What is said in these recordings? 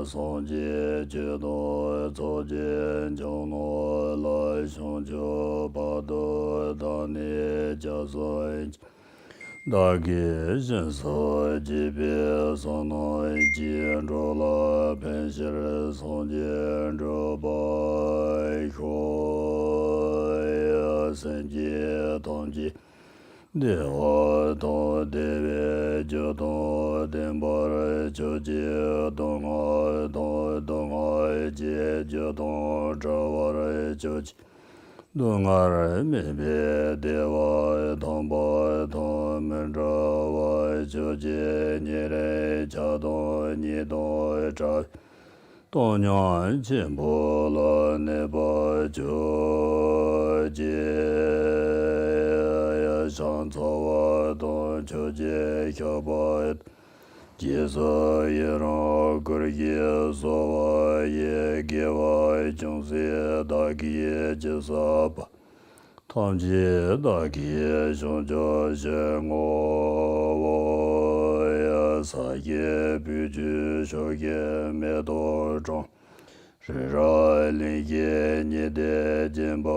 松节觉多左见就诺来雄就巴多大尼加索大给神所级别所内见着了偏西人松见着白说三界同级电话同电位就同电波人就接同爱同爱接就同这我人就接同爱人明别电话同波同门这我就接你人交同你同这同娘进步了那把就接上草我同就接小宝接受也让个也所我也给我总是大给接受吧堂姐大给上就些我也撒也必须小也没多种是让灵界你的肩膀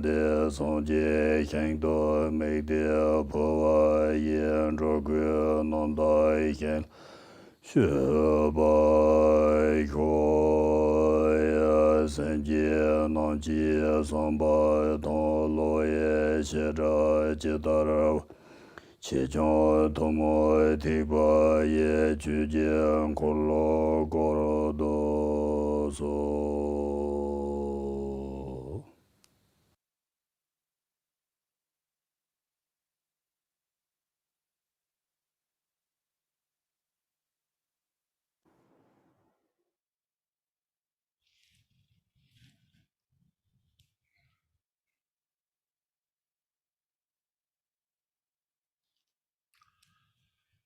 的松节很多没的破坏眼着个弄到一天雪白说呀三界能接上百同落叶写着记得了其中同么提拔也去见苦乐过了多所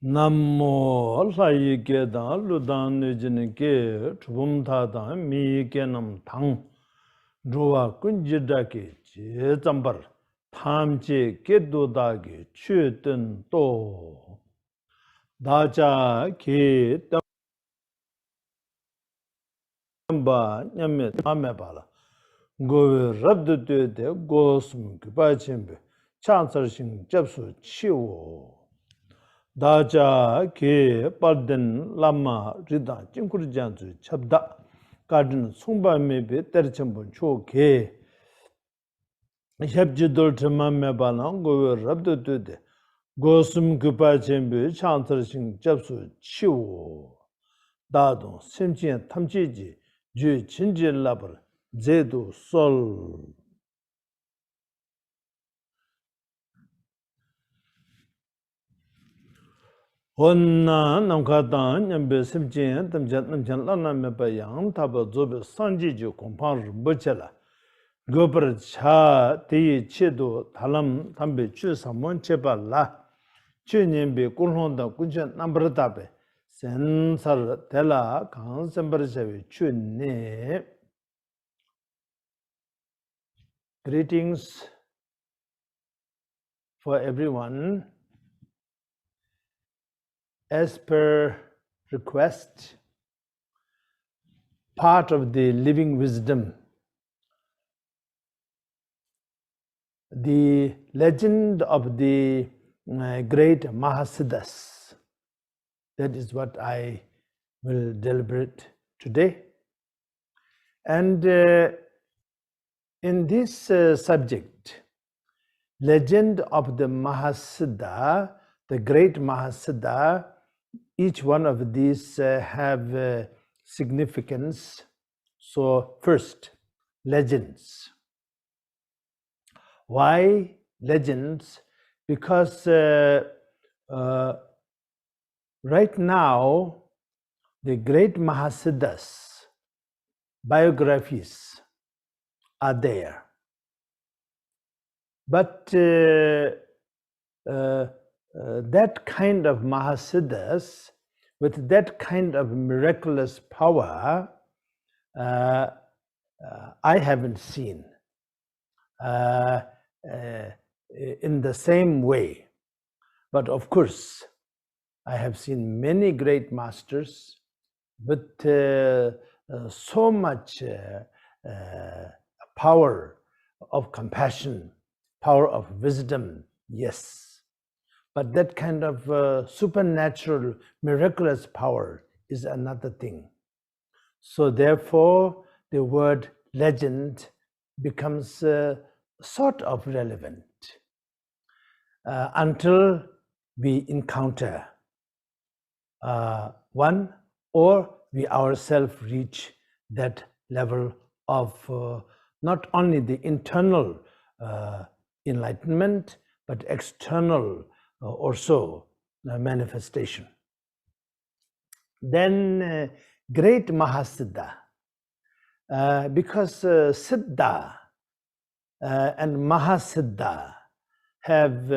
Nammo Alai Gedan Ludan Nijin Ge Chubum Tadan Mi Genam Tang Drua Kunjidaki Je Zambar Tamje Gedodagi Chuten To Daja Ki Tamba Nyame Tamebala Go Rabdu De Gosum Kubachimbe Chancellor Sing Japsu Chiwo 다자 게 빠든 라마 리다 찡쿠르잔주 찹다 가든 송바메베 때르첨본 초게 헵지돌 트맘메바랑 고 랍도드데 고슴 급바쳔베 찬터싱 접수 치우 다도 심지에 탐지지 주 진질라벌 제도 솔 원나 남가단 냠베 심진 담잔 남메바양 타버 조베 산지주 공파르 버체라 거버 차 대이 체도 달람 담베 추사몬 체발라 추님베 꿀혼다 군전 남버다베 센서 텔라 강선버세베 추네 Greetings for everyone. As per request, part of the living wisdom, the legend of the great Mahasiddhas, that is what I will deliberate today. And in this subject, legend of the Mahasiddha, the great Mahasiddha, each one of these have significance. So first, legends. Why legends? Because right now, the great Mahasiddhas biographies are there. But that kind of Mahasiddhas, with that kind of miraculous power, I haven't seen in the same way. But of course, I have seen many great masters, with so much power of compassion, power of wisdom, yes. But that kind of supernatural, miraculous power is another thing. So therefore, the word legend becomes sort of relevant until we encounter one, or we ourselves reach that level of not only the internal enlightenment, but external also manifestation. Then great Mahasiddha, because Siddha and Mahasiddha have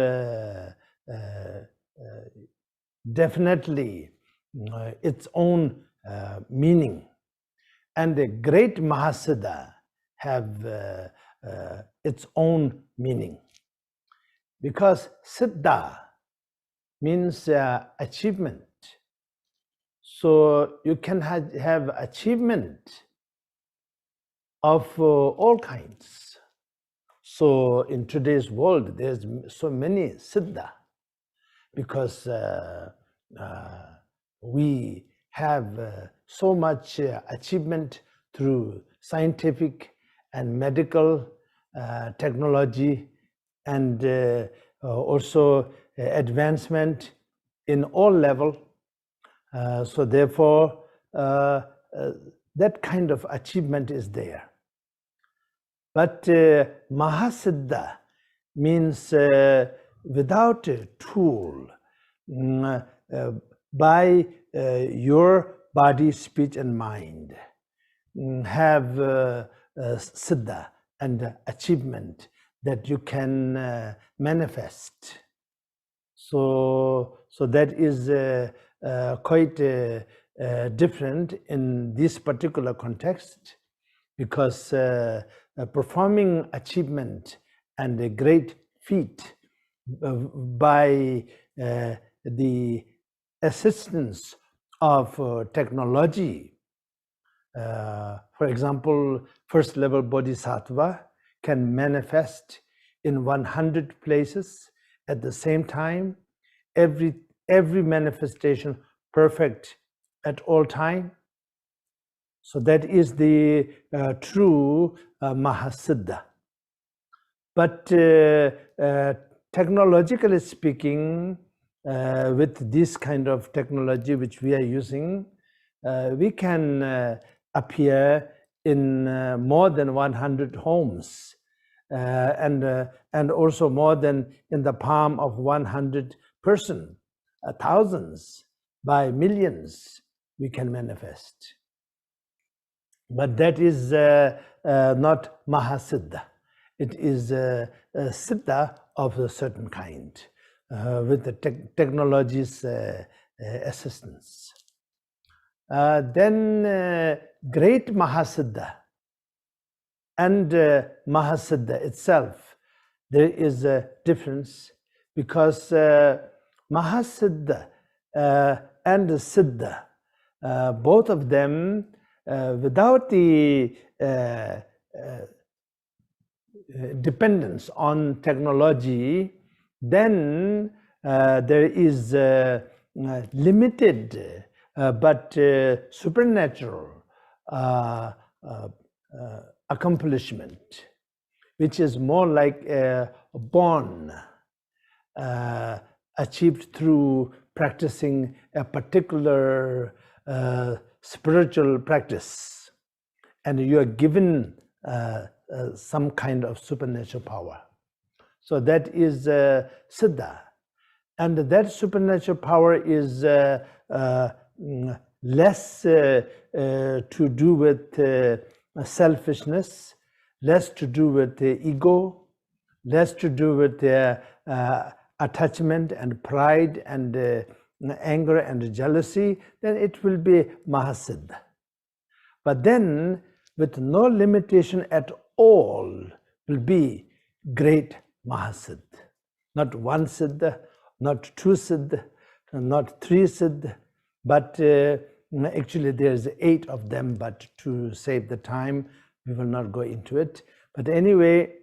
definitely its own meaning, and the great Mahasiddha have its own meaning, because Siddha means achievement. So you can have achievement of all kinds. So in today's world, there's so many Siddha, because we have so much achievement through scientific and medical technology, and also advancement in all level. So therefore, that kind of achievement is there. But Mahasiddha means without a tool, by your body, speech, and mind, have siddha and achievement that you can manifest. So that is quite different in this particular context, because performing achievement and a great feat by the assistance of technology. For example, first level bodhisattva can manifest in 100 places at the same time, every manifestation perfect at all time. So that is the true Mahasiddha. But technologically speaking, with this kind of technology which we are using, we can appear in more than 100 homes, and also more than in the palm of 100 person, thousands, by millions we can manifest. But that is not Mahasiddha. It is a siddha of a certain kind, with the technology's assistance. Then great Mahasiddha and Mahasiddha itself, there is a difference, because Mahasiddha and Siddha, both of them, without the dependence on technology, then there is limited but supernatural accomplishment, which is more like a born, achieved through practicing a particular spiritual practice, and you are given some kind of supernatural power. So that is siddha, and that supernatural power is less to do with selfishness, less to do with ego, less to do with attachment and pride and anger and jealousy. Then it will be Mahasiddha. But then, with no limitation at all, will be great Mahasiddha. Not one siddha, not two siddha, not three siddha, but Actually, there's 8 of them, but to save the time, we will not go into it. But anyway,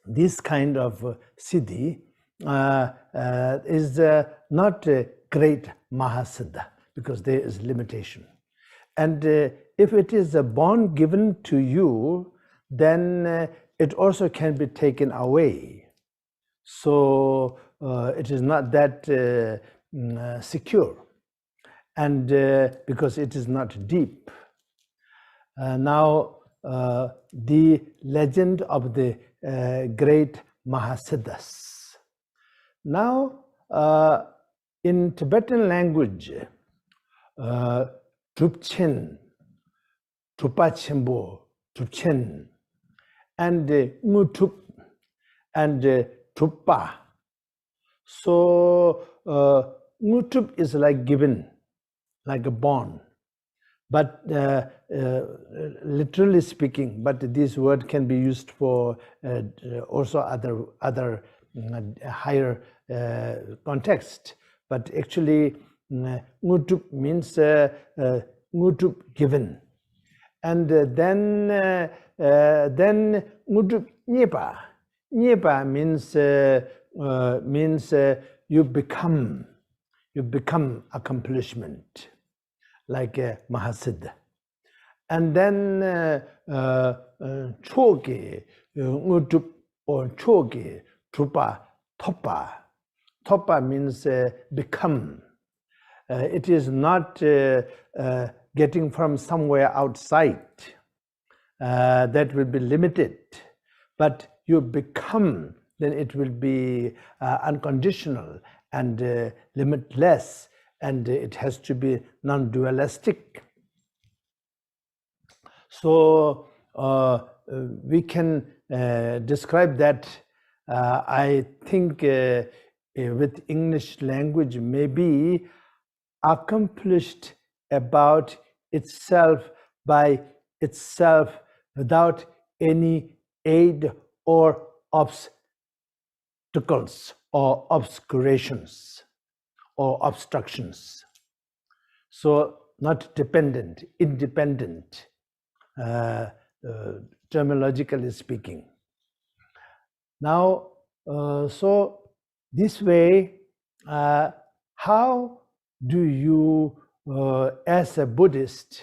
this kind of siddhi is not a great Mahasiddha, because there is limitation. And if it is a born given to you, then it also can be taken away. So it is not that secure, and because it is not deep. Now, the legend of the great Mahasiddhas. Now, in Tibetan language, Drupchen, Drupachembo, Drupchen, and Ngutup, and Drupa. So, Ngutup is like given, like a born. But literally speaking, but this word can be used for also other higher context. But actually, Ngutup means Ngutup given, and then Ngutup Nyepa. Nyepa means you become accomplishment, like a Mahasiddha. And then Choge, Ngutup or Choge, Trupa, Thopa. Thopa means become. It is not getting from somewhere outside. That will be limited. But you become, then it will be unconditional and limitless, and it has to be non-dualistic. So we can describe that, I think, with English language, maybe accomplished about itself by itself without any aid or obstacles or obscurations or obstructions. So not dependent, independent, terminologically speaking. Now, so this way, how do you, as a Buddhist,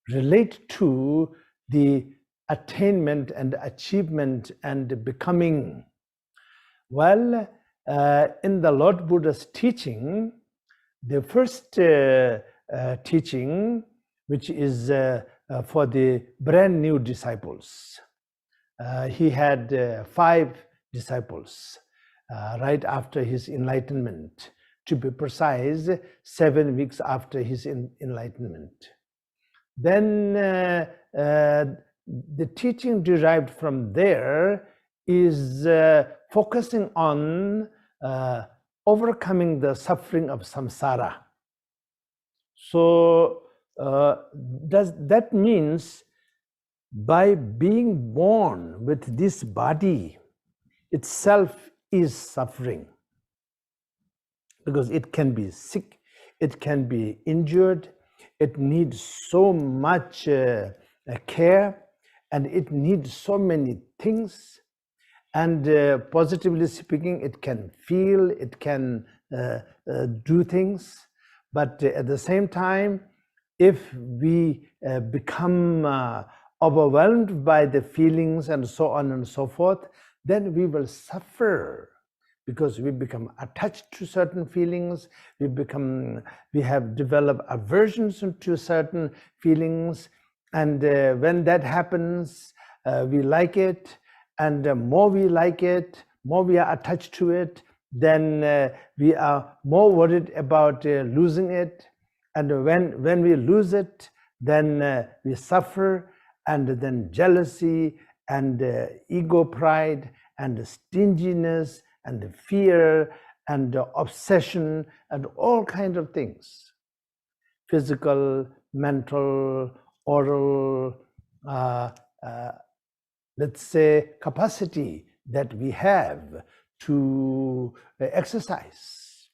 relate to the attainment and achievement and becoming? Well, in the Lord Buddha's teaching, the first teaching, which is for the brand new disciples, he had 5 disciples right after his enlightenment. To be precise, 7 weeks after his enlightenment. Then the teaching derived from there is focusing on overcoming the suffering of samsara. So that means by being born with this body itself is suffering, because it can be sick, it can be injured, it needs so much care, and it needs so many things. And positively speaking, it can feel, it can do things. But at the same time, if we become overwhelmed by the feelings and so on and so forth, then we will suffer, because we become attached to certain feelings, we have developed aversions to certain feelings, and when that happens, we like it, and the more we like it, more we are attached to it, then we are more worried about losing it, and when we lose it, then we suffer, and then jealousy and ego pride and stinginess and fear and obsession and all kinds of things, physical, mental, oral, let's say, capacity that we have to exercise.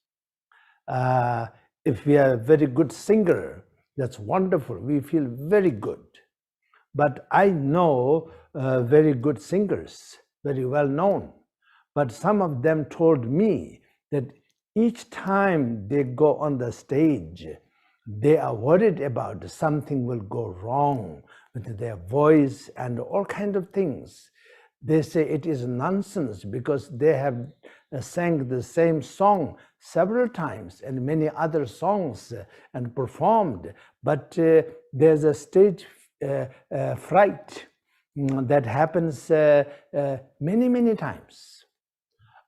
If we are a very good singer, that's wonderful. We feel very good. But I know very good singers, very well known. But some of them told me that each time they go on the stage, they are worried about something will go wrong with their voice and all kinds of things. They say it is nonsense because they have sang the same song several times and many other songs and performed, but there's a stage fright that happens many times.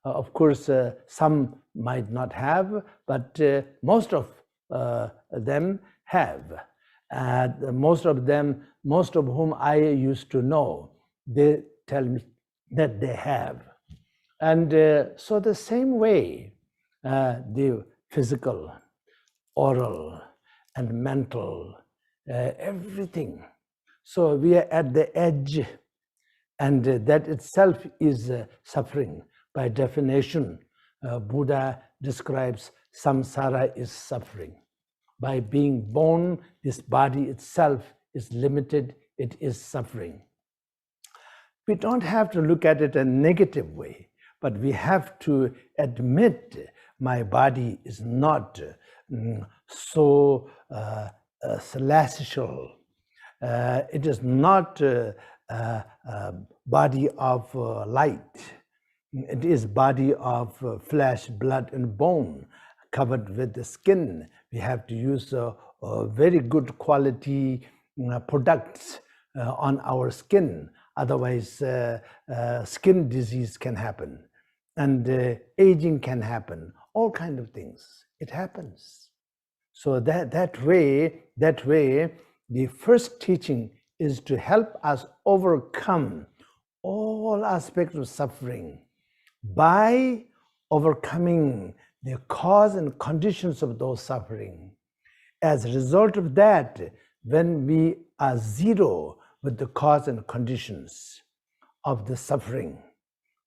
Of course, some might not have, but most of them have. Most of whom I used to know, they tell me that they have. And so the same way, the physical, oral, and mental, everything. So we are at the edge, and that itself is suffering. By definition, Buddha describes samsara is suffering. By being born, this body itself is limited, it is suffering. We don't have to look at it a negative way, but we have to admit my body is not so celestial. It is not a body of light. It is body of flesh, blood, and bone, covered with the skin. We have to use very good quality products on our skin. Otherwise, skin disease can happen, and aging can happen. All kinds of things. It happens. So that way, the first teaching is to help us overcome all aspects of suffering by overcoming the cause and conditions of those suffering. As a result of that, when we are zero with the cause and conditions of the suffering,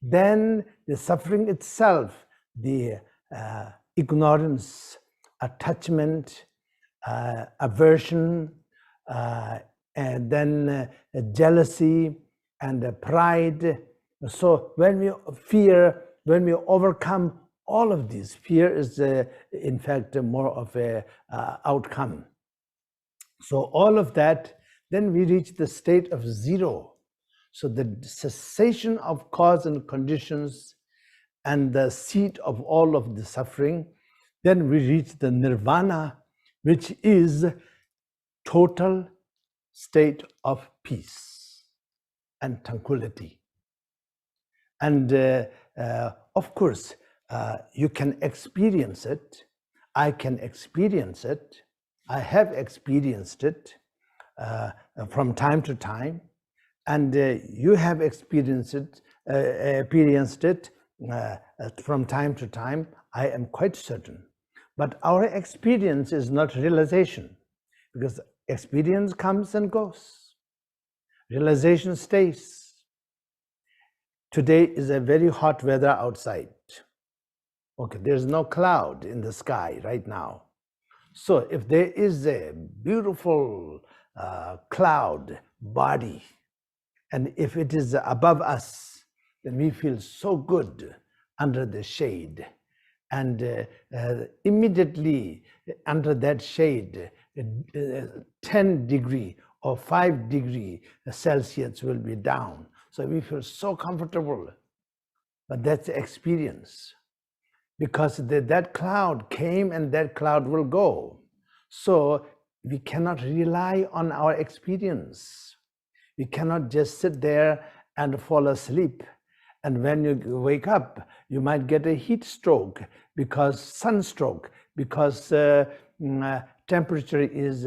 then the suffering itself, the ignorance, attachment, aversion, and then jealousy and pride. So when we overcome all of these, fear is in fact more of a outcome. So all of that, then we reach the state of zero. So the cessation of cause and conditions and the seat of all of the suffering, then we reach the nirvana, which is total state of peace and tranquility. And of course, you can experience it. I can experience it. I have experienced it from time to time, and you have experienced it from time to time. I am quite certain. But our experience is not realization, because experience comes and goes. Realization stays. Today is a very hot weather outside. Okay, there's no cloud in the sky right now. So if there is a beautiful cloud body, and if it is above us, then we feel so good under the shade. And immediately under that shade, 10 degree or 5 degree Celsius will be down. So we feel so comfortable. But that's the experience. Because that cloud came and that cloud will go. So we cannot rely on our experience. We cannot just sit there and fall asleep. And when you wake up, you might get a heat stroke, because sunstroke, because temperature is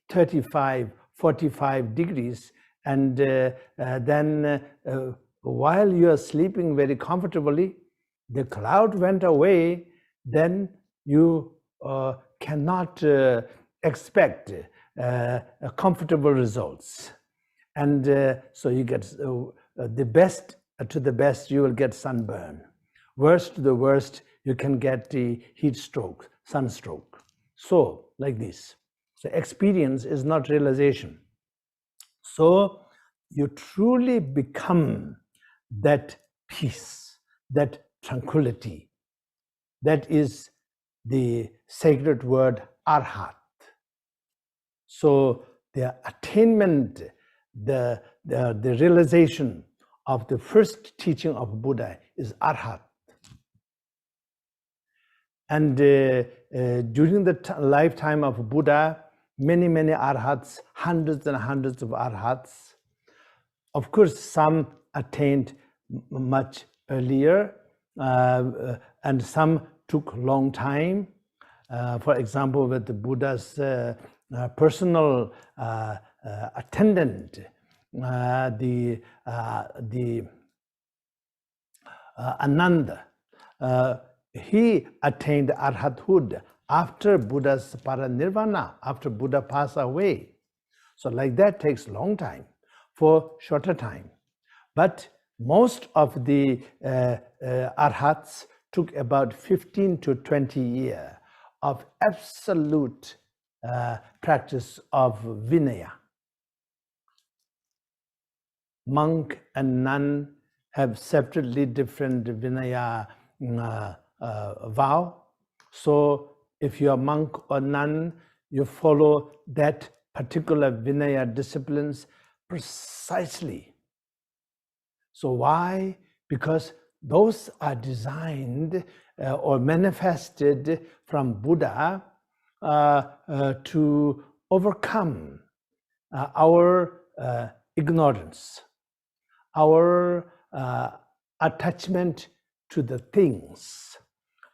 35, 45 degrees. And then while you are sleeping very comfortably, the cloud went away, then you cannot expect comfortable results. And so you get the best to the best, you will get sunburn. Worst to the worst, you can get the heat stroke, sunstroke. So, like this. So, experience is not realization. So, you truly become that peace, that tranquility. That is the sacred word arhat. So, the attainment, the realization of the first teaching of Buddha is arhat. And during the lifetime of Buddha, many arhats, hundreds and hundreds of arhats. Of course, some attained much earlier, and some took long time. For example, with the Buddha's personal attendant, the Ananda, he attained arhathood after Buddha's paranirvana, after Buddha passed away. So like that takes long time for shorter time. But most of the arhats took about 15 to 20 years of absolute practice of Vinaya. Monk and nun have separately different Vinaya vow. So if you are monk or nun, you follow that particular Vinaya disciplines precisely. So why? Because those are designed or manifested from Buddha to overcome our ignorance, our attachment to the things,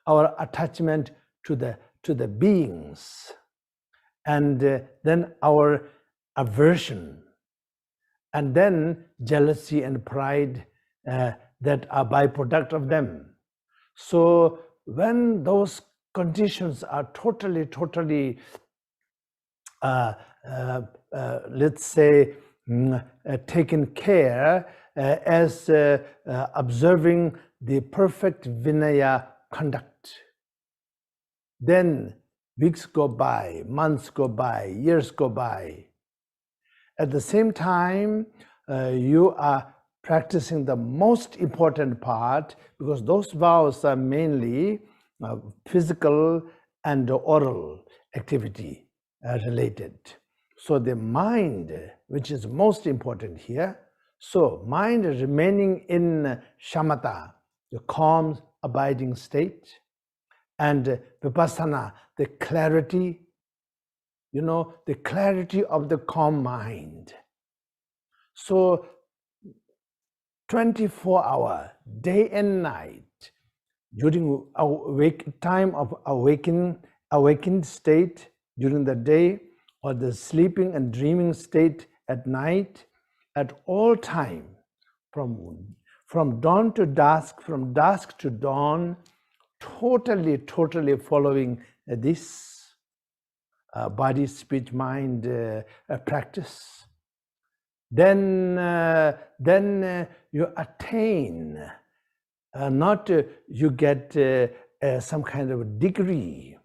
our attachment to the beings, and then our aversion, and then jealousy and pride that are byproduct of them. So when those conditions are totally let's say taken care as observing the perfect Vinaya conduct, then weeks go by, months go by, years go by. At the same time, you are practicing the most important part, because those vows are mainly physical and oral activity related. So the mind, which is most important here, so mind remaining in shamatha, the calm, abiding state, and vipassana, the clarity, the clarity of the calm mind. So 24 hours, day and night, during time of awakened state during the day, or the sleeping and dreaming state at night, at all time, from dawn to dusk, from dusk to dawn, totally following this body, speech, mind practice. Then you attain, not you get some kind of a degree,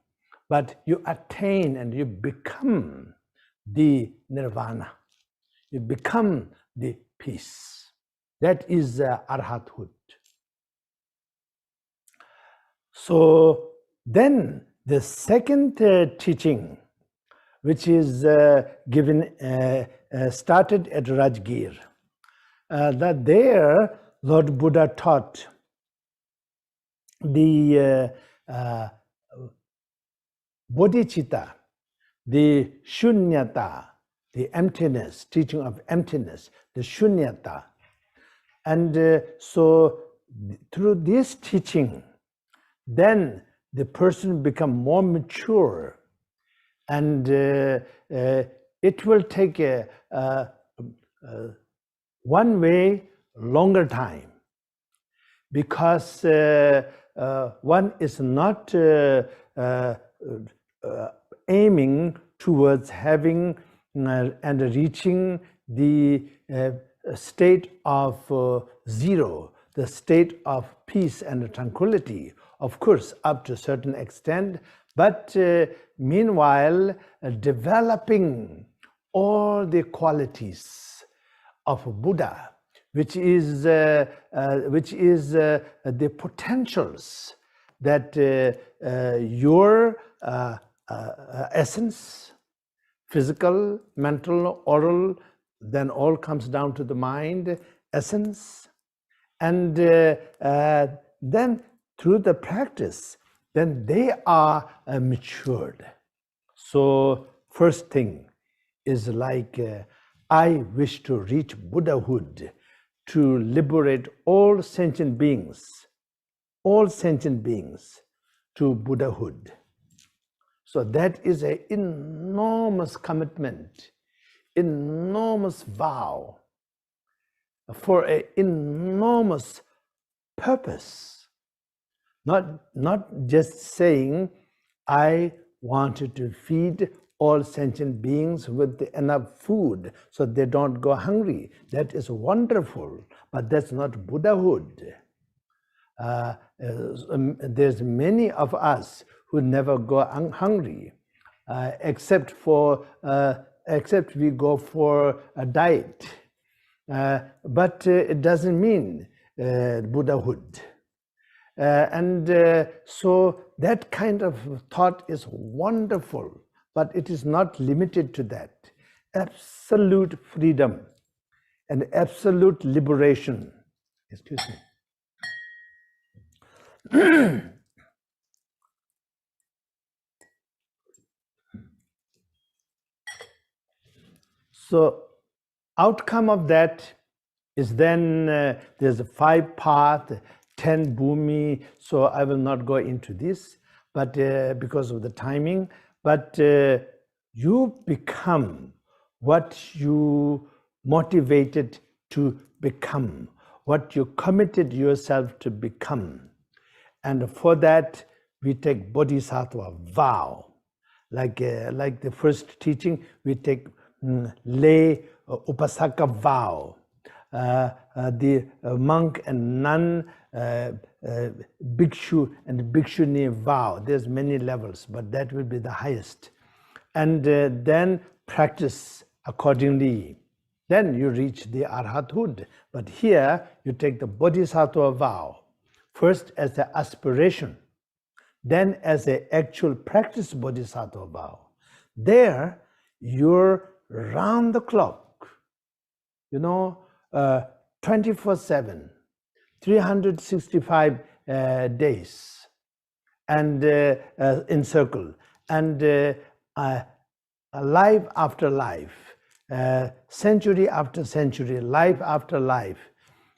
but you attain and you become the nirvana. You become the peace. That is arhathood. So then the second teaching, which is given, started at Rajgir, that there Lord Buddha taught the bodhicitta, the shunyata, the emptiness, teaching of emptiness, the shunyata. And so through this teaching, then the person become more mature, and it will take one way longer time, because one is not aiming towards having and reaching the state of zero, the state of peace and tranquility. Of course, up to a certain extent, but meanwhile developing all the qualities of Buddha, which is the potentials that your essence, physical, mental, oral, then all comes down to the mind, essence, and then through the practice, then they are matured. So first thing is like, I wish to reach Buddhahood, to liberate all sentient beings to Buddhahood. So that is an enormous commitment, enormous vow for an enormous purpose. Not just saying, I wanted to feed all sentient beings with enough food so they don't go hungry. That is wonderful, but that's not Buddhahood. There's many of us who never go hungry, except we go for a diet. But it doesn't mean Buddhahood. So that kind of thought is wonderful, but it is not limited to that. Absolute freedom and absolute liberation. Excuse me. So outcome of that is then there's a 5 path, 10 bhumi, so I will not go into this, but because of the timing, but you become what you motivated to become, what you committed yourself to become. And for that, we take bodhisattva vow. Like the first teaching, we take lay upasaka vow. The monk and nun, bhikshu and bhikshuni vow. There's many levels, but that will be the highest. And then practice accordingly. Then you reach the arhathood. But here, you take the bodhisattva vow. First as an aspiration, then as an actual practice bodhisattva vow. There, you're round the clock, 24/7, 365 days, and in circle, and life after life, century after century, life after life.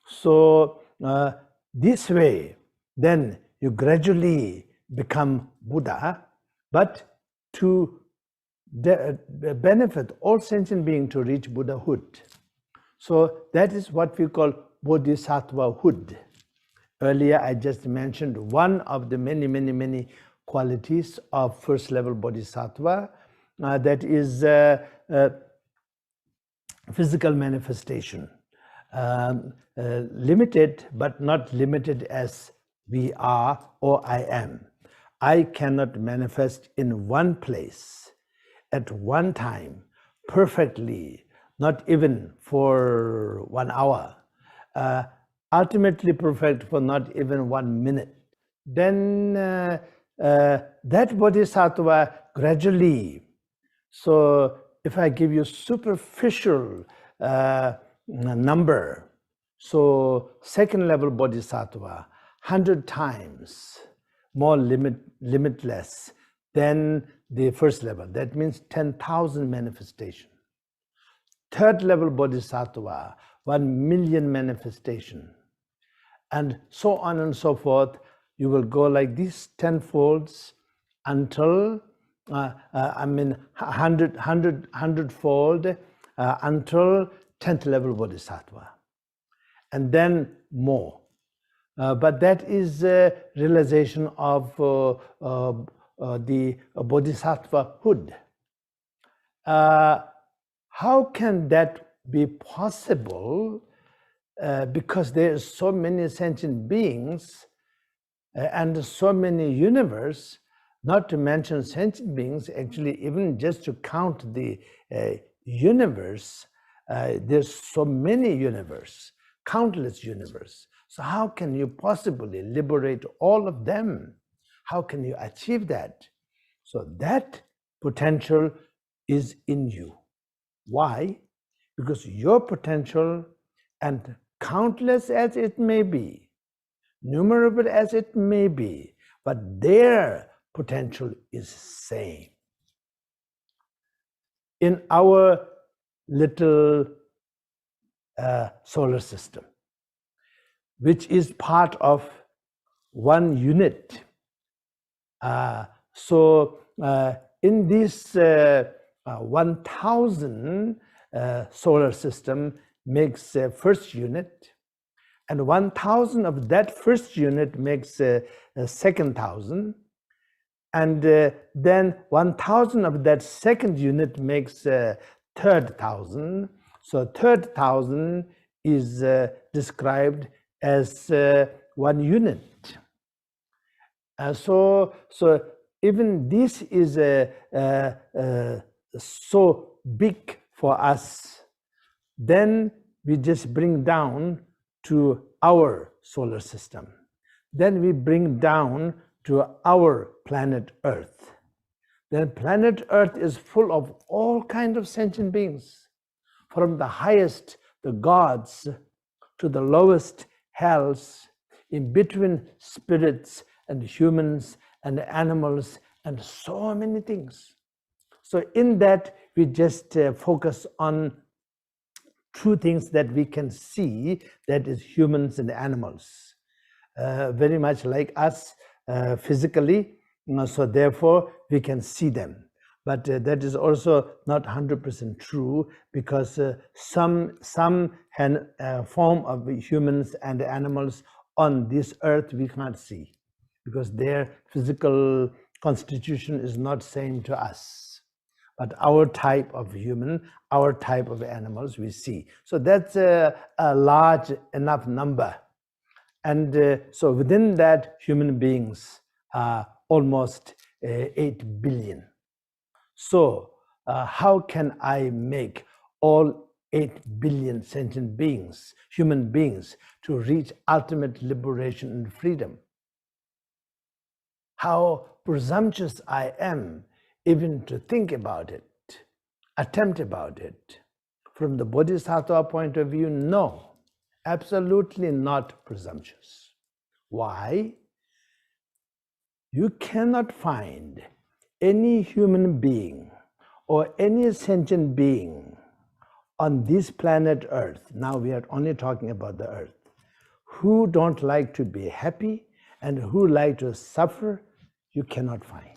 So this way, then you gradually become Buddha, but to benefit all sentient beings to reach Buddhahood. So that is what we call Bodhisattvahood. Earlier, I just mentioned one of the many qualities of first level Bodhisattva, that is physical manifestation. Limited, but not limited as we are or I am. I cannot manifest in one place at one time perfectly, not even for 1 hour. Ultimately perfect for not even 1 minute. Then that bodhisattva gradually. So if I give you superficial number, so second level bodhisattva, 100 times more limitless than the first level. That means 10,000 manifestation. Third level bodhisattva, 1 million manifestation. And so on and so forth. You will go like these 10 folds until, 100 fold until 10th level bodhisattva. And then more. But that is a realization of the bodhisattvahood. How can that be possible? Because there are so many sentient beings and so many universe, not to mention sentient beings, actually even just to count the universe, there's so many universe, countless universe. So how can you possibly liberate all of them? How can you achieve that? So that potential is in you. Why? Because your potential, and countless as it may be, numerable as it may be, but their potential is same. In our little solar system, which is part of one unit. In this 1,000 solar system makes a first unit, and 1,000 of that first unit makes a second thousand, and then 1,000 of that second unit makes a third thousand. So third thousand is described as one unit. So even this is so big for us. Then we just bring down to our solar system. Then we bring down to our planet Earth. Then planet Earth is full of all kinds of sentient beings, from the highest, the gods, to the lowest hells, in between spirits and humans and animals and so many things. So in that, we just focus on two things that we can see, that is humans and animals, very much like us physically, so therefore we can see them. But that is also not 100% true, because some form of humans and animals on this earth we can't see, because their physical constitution is not same to us. But our type of human, our type of animals we see. So that's a large enough number. And so within that, human beings are almost 8 billion. So how can I make all 8 billion sentient beings, human beings, to reach ultimate liberation and freedom? How presumptuous I am even to think about it, attempt about it. From the Bodhisattva point of view, no, absolutely not presumptuous. Why? You cannot find any human being or any sentient being on this planet Earth, now we are only talking about the Earth, who don't like to be happy and who like to suffer. You cannot find.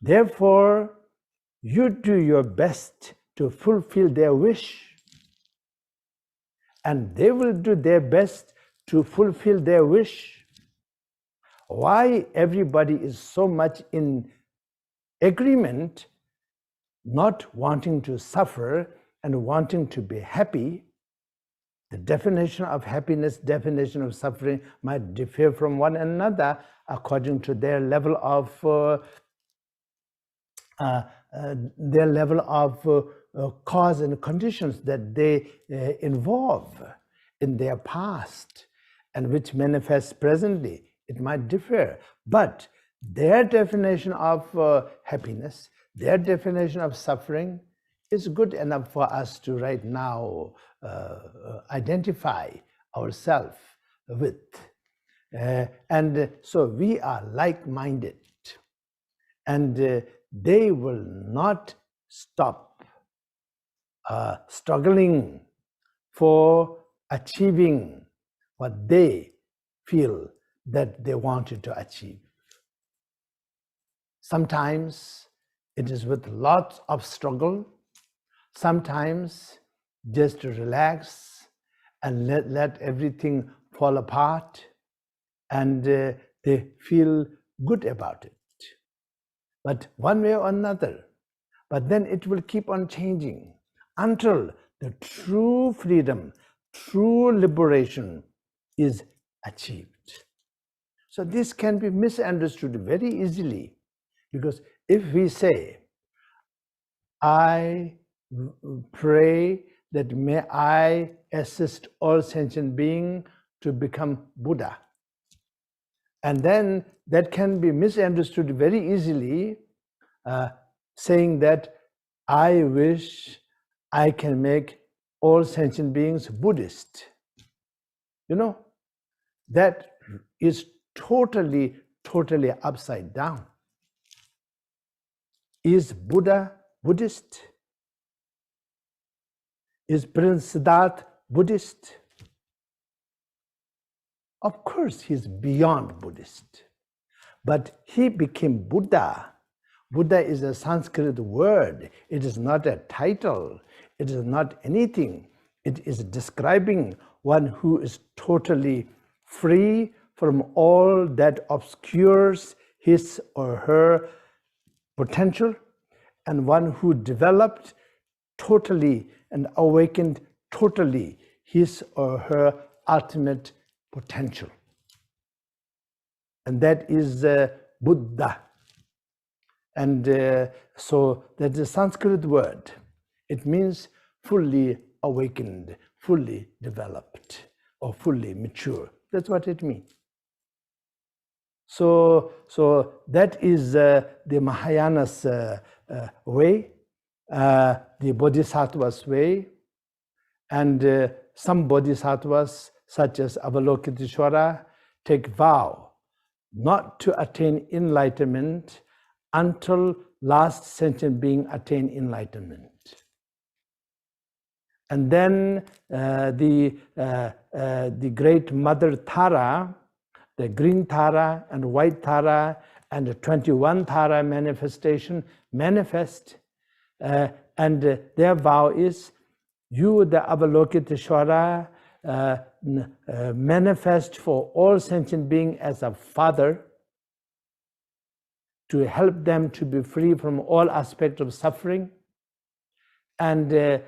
Therefore, you do your best to fulfill their wish, and they will do their best to fulfill their wish. Why everybody is so much in agreement, not wanting to suffer and wanting to be happy? The definition of happiness, definition of suffering might differ from one another according to their level of cause and conditions that they involve in their past and which manifests presently. It might differ, but their definition of happiness, their definition of suffering is good enough for us to right now identify ourselves with. And so we are like-minded, and they will not stop struggling for achieving what they feel that they wanted to achieve. Sometimes it is with lots of struggle, sometimes just to relax and let everything fall apart, and they feel good about it. But one way or another, but then it will keep on changing until the true freedom, true liberation is achieved. So this can be misunderstood very easily, because if we say, I pray that may I assist all sentient beings to become Buddha, and then that can be misunderstood very easily, saying that I wish I can make all sentient beings Buddhist. You know, that is totally upside down. Is Buddha Buddhist? Is Prince Siddhartha Buddhist? Of course, he's beyond Buddhist. But he became Buddha. Buddha is a Sanskrit word. It is not a title. It is not anything. It is describing one who is totally free from all that obscures his or her potential, and one who developed totally and awakened totally his or her ultimate potential. And that is Buddha. And so that's a Sanskrit word. It means fully awakened, fully developed, or fully mature. That's what it means. So that is the Mahayana's way, the Bodhisattva's way, and some Bodhisattvas, such as Avalokiteshvara, take vow not to attain enlightenment until last sentient being attain enlightenment. And then the great Mother Tara, the green Tara and white Tara and the 21 Tara manifestation manifest, and their vow is, you, the Avalokiteshvara, manifest for all sentient beings as a father, to help them to be free from all aspects of suffering. And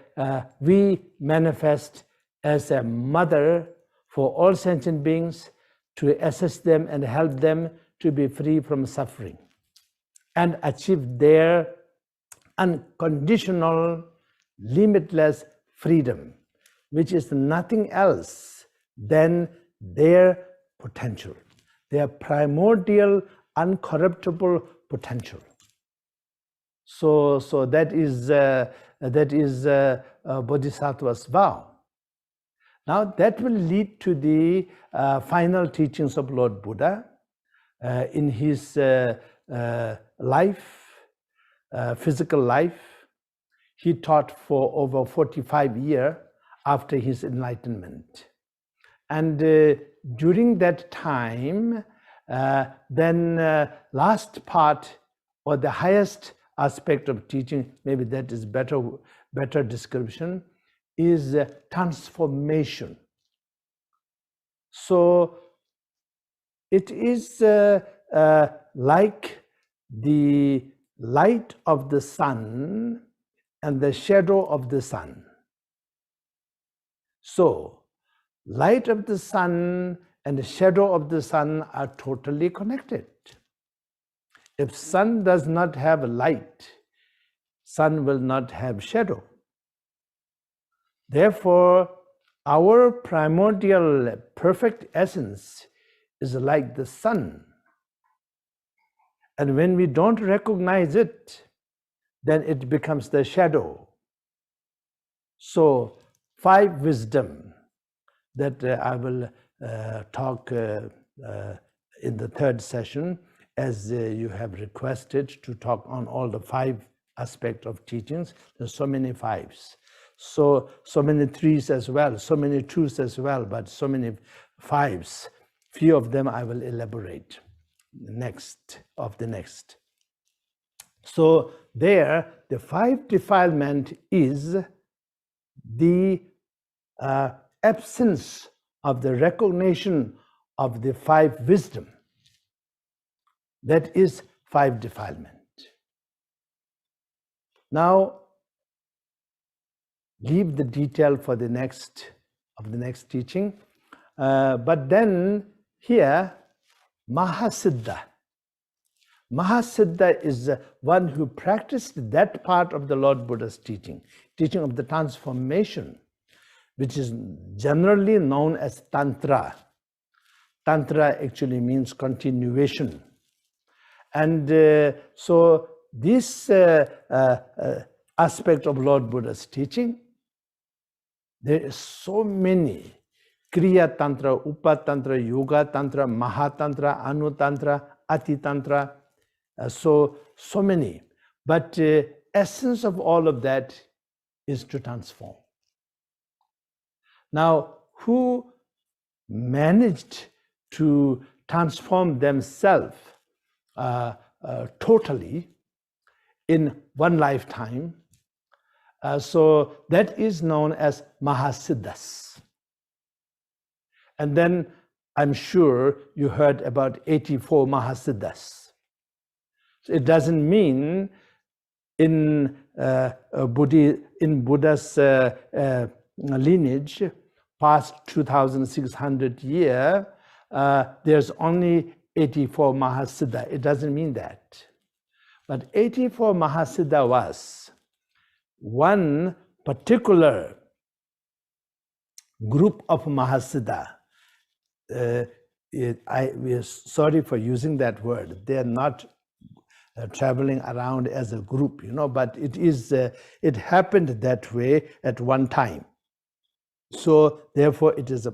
we manifest as a mother for all sentient beings, to assist them and help them to be free from suffering and achieve their unconditional, limitless freedom, which is nothing else than their potential, their primordial, uncorruptible potential. So that is Bodhisattva's vow. Now that will lead to the final teachings of Lord Buddha in his life, physical life. He taught for over 45 years after his enlightenment. And during that time, then last part, or the highest aspect of teaching, maybe that is better description, is transformation. So it is like the light of the sun and the shadow of the sun. So light of the sun and the shadow of the sun are totally connected. If sun does not have light, sun will not have shadow. Therefore, our primordial perfect essence is like the sun. And when we don't recognize it, then it becomes the shadow. So 5 wisdom that I will talk in the 3rd session, as you have requested to talk on all the 5 aspects of teachings. There's so many 5s. So many 3s as well, so many 2s as well, but so many 5s. Few of them I will elaborate next. So there, the 5 defilement is the absence of the recognition of the 5 wisdom. That is 5 defilement. Now, leave the detail for the next teaching. But then here, Mahasiddha. Mahasiddha is one who practiced that part of the Lord Buddha's teaching of the transformation, which is generally known as Tantra. Tantra actually means continuation. And so this aspect of Lord Buddha's teaching, there are so many. Kriya Tantra, Upa Tantra, Yoga Tantra, Mahatantra, Anu Tantra, Ati Tantra, so many. But essence of all of that is to transform. Now, who managed to transform themselves totally in one lifetime, so that is known as Mahasiddhas. And then I'm sure you heard about 84 Mahasiddhas. So it doesn't mean in Buddha's lineage, past 2,600 years, there's only 84 Mahasiddha. It doesn't mean that. But 84 Mahasiddha was one particular group of Mahasiddha. We are sorry for using that word. They are not traveling around as a group, but it happened that way at one time. So therefore it is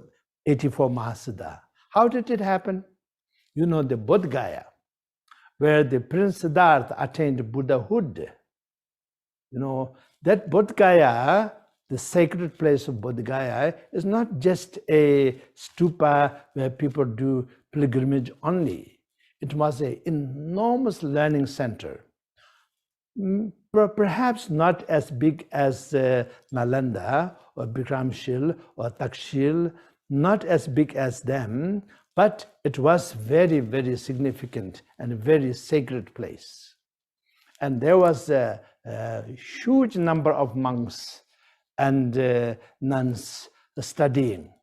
84 Mahasiddha. How did it happen? The Bodh Gaya, where the Prince Siddhartha attained Buddhahood. That Bodh Gaya, the sacred place of Bodh Gaya, is not just a stupa where people do pilgrimage only. It was an enormous learning center. Perhaps not as big as Nalanda or Bikramshil or Takshil, not as big as them, but it was very, very significant and a very sacred place. And there was a huge number of monks and nuns studying.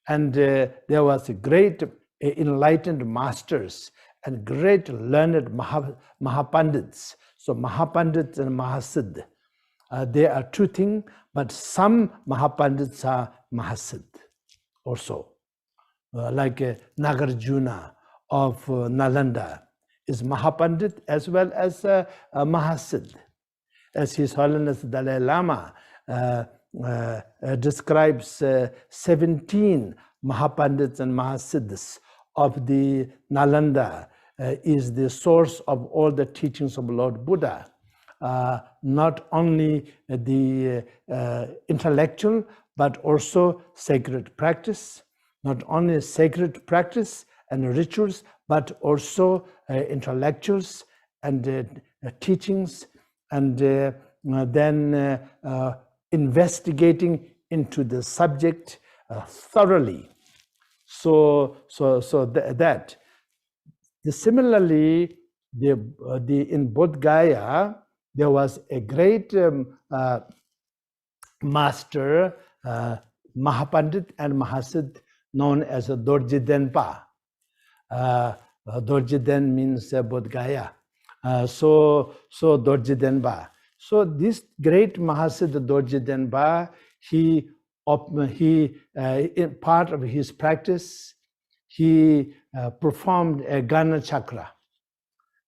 And there was a great enlightened masters and great learned Mahapandits. So Mahapandits and Mahasiddha, they are two things, but some Mahapandits are Mahasiddha also. Like Nagarjuna of Nalanda is Mahapandit as well as Mahasiddha. As His Holiness Dalai Lama describes 17 Mahapandits and Mahasiddhas of the Nalanda is the source of all the teachings of Lord Buddha. Not only the intellectual, but also sacred practice. Not only sacred practice and rituals, but also intellectuals and teachings, and then investigating into the subject thoroughly. That. Similarly, in Bodh Gaya, there was a great master, Mahapandit and Mahasiddha, known as Dorje Denpa. Dorje Den means Bodh Gaya. So Dorje Denpa. So this great Mahasiddha Dorje Denpa, he in part of his practice, he performed a Gana Chakra.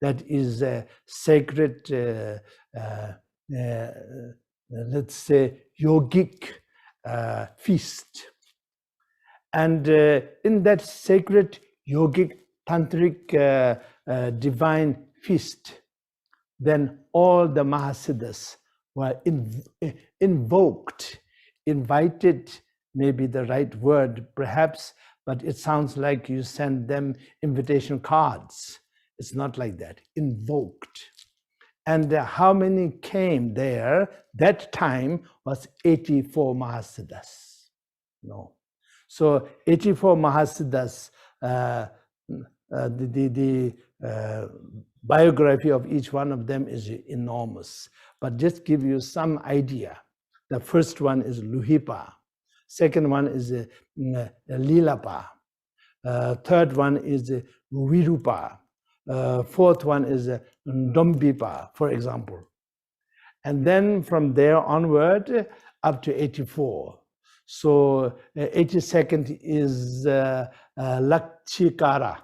That is a sacred, let's say, yogic feast. And in that sacred yogic tantric divine feast, then all the Mahasiddhas were invited, maybe the right word perhaps, but it sounds like you send them invitation cards. It's not like that, invoked. And how many came there? That time was 84 Mahasiddhas. So 84 Mahasiddhas, the biography of each one of them is enormous. But just give you some idea. The first one is Luhipa. Second one is Lilapa. Third one is Virupa. Fourth one is Ndombipa, for example. And then from there onward up to 84. So 82nd is Lakshikara.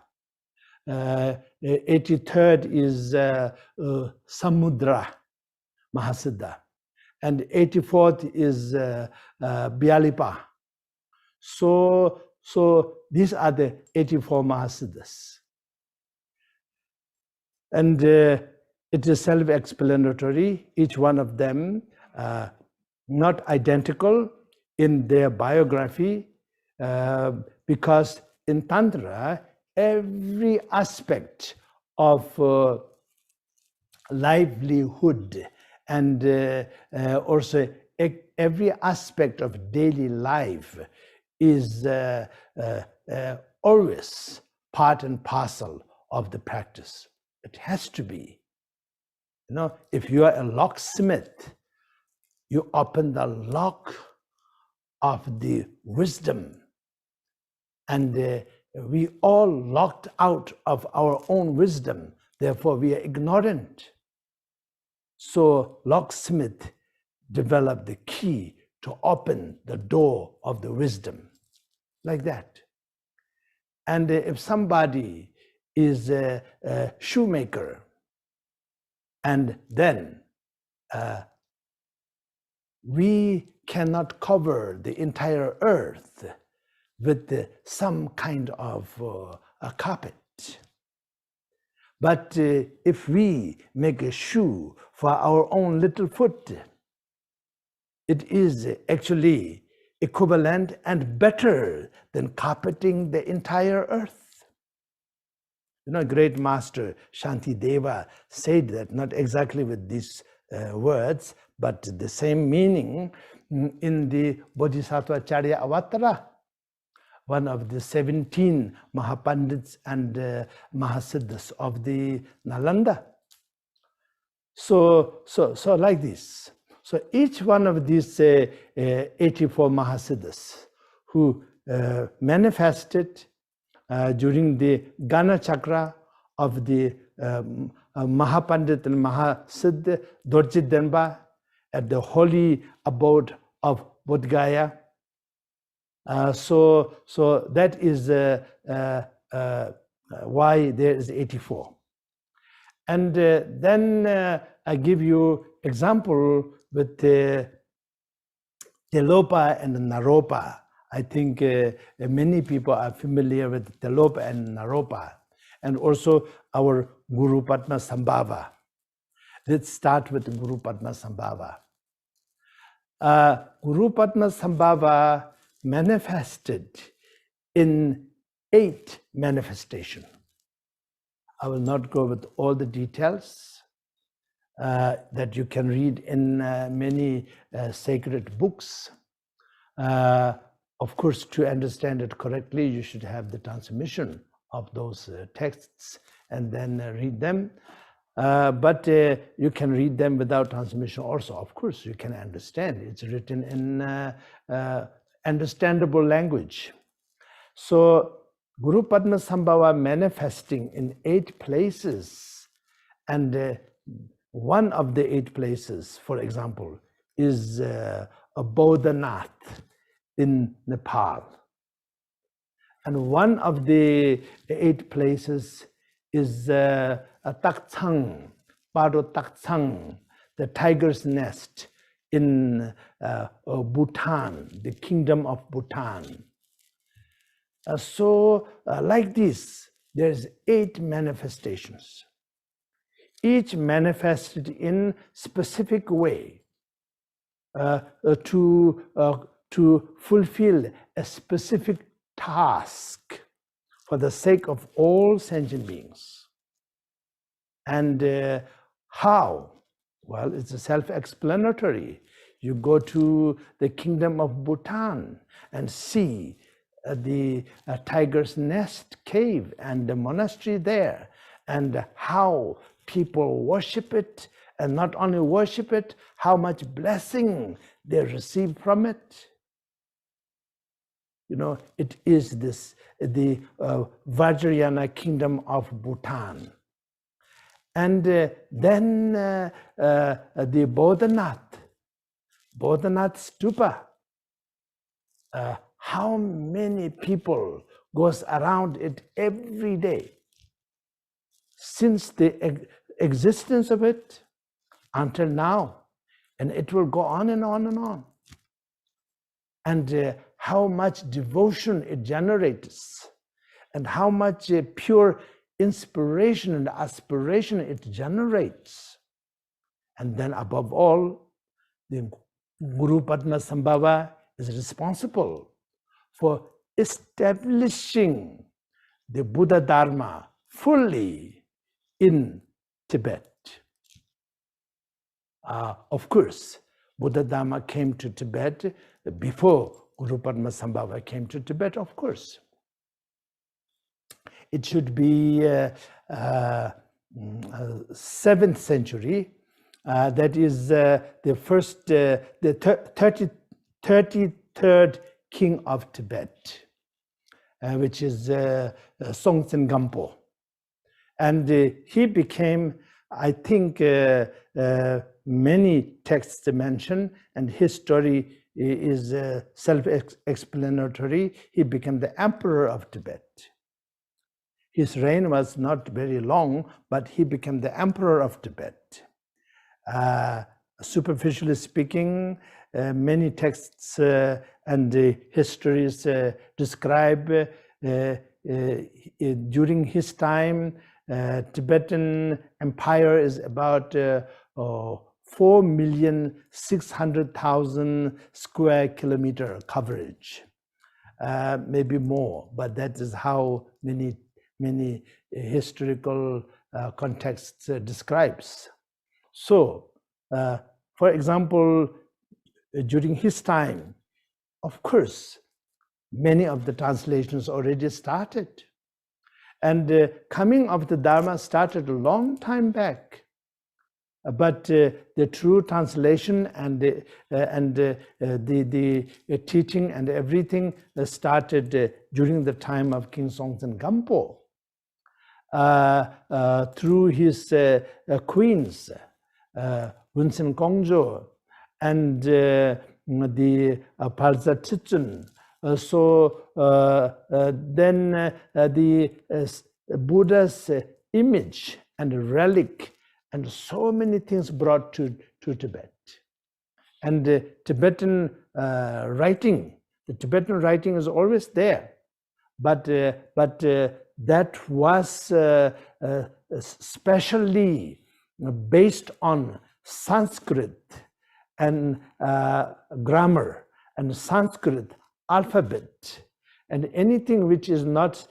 83rd is Samudra Mahasiddha. And 84th is Bialipa. So these are the 84 Mahasiddhas. And it is self-explanatory, each one of them not identical in their biography, because in Tantra, every aspect of livelihood and also every aspect of daily life is always part and parcel of the practice. It has to be. You know, if you are a locksmith, you open the lock of the wisdom, and we all locked out of our own wisdom, therefore we are ignorant. So locksmith developed the key to open the door of the wisdom, like that. And if somebody is a shoemaker, and then we cannot cover the entire earth with some kind of a carpet. But if we make a shoe for our own little foot, it is actually equivalent and better than carpeting the entire earth. You know, great master Shantideva said that, not exactly with these words, but the same meaning in the Bodhisattva Charya Avatara, one of the 17 Mahapandits and Mahasiddhas of the Nalanda. So like this. So each one of these 84 Mahasiddhas who manifested during the Gana Chakra of the Mahapandit and Mahasiddha Dorjit Denpa at the holy abode of Bodh Gaya. So that is why there is 84. And then I give you example with Telopa and Naropa. I think many people are familiar with Telopa and Naropa, and also our Guru Padma Sambhava. Let's start with Guru Padma Sambhava. Guru Padma Sambhava manifested in 8 manifestations. I will not go with all the details that you can read in many sacred books. Of course, to understand it correctly, you should have the transmission of those texts and then read them. But you can read them without transmission also. Of course, you can understand. It's written in understandable language. So Guru Padma Sambhava manifesting in 8 places, and one of the 8 places, for example, is Bodhanath in Nepal. And one of the 8 places is Taktsang, Paro Taktsang, the tiger's nest in Bhutan, the kingdom of Bhutan. So like this, there's 8 manifestations, each manifested in specific way to fulfill a specific task for the sake of all sentient beings. And how? Well, it's self-explanatory. You go to the kingdom of Bhutan and see the tiger's nest cave and the monastery there, and how people worship it, and not only worship it, how much blessing they receive from it. it is the Vajrayana kingdom of Bhutan. And then the Bodhanath Stupa. How many people goes around it every day since the existence of it until now, and it will go on and on and on. And how much devotion it generates, and how much pure inspiration and aspiration it generates. And then above all, the Guru Padma Sambhava is responsible for establishing the Buddha Dharma fully in Tibet. Of course, Buddha Dharma came to Tibet before Guru Padma Sambhava came to Tibet, of course. It should be 7th century. That is the 33rd king of Tibet, which is Songtsen Gampo. And he became, I think, many texts mention, and his story is self-explanatory. He became the emperor of Tibet. His reign was not very long, but he became the emperor of Tibet. Superficially speaking, many texts and histories describe during his time, Tibetan empire is about 4,600,000 square kilometer coverage, maybe more, but that is how many historical contexts describes. So, for example, during his time, of course, many of the translations already started. And coming of the Dharma started a long time back. But the true translation and the teaching and everything started during the time of King Songtsen Gampo. Through his queens, Hunsen Kongjo and the Palza Chichen. Then the Buddha's image and relic and so many things brought to Tibet. And Tibetan writing, the Tibetan writing is always there, but that was specially based on Sanskrit and grammar and Sanskrit alphabet, and anything which is not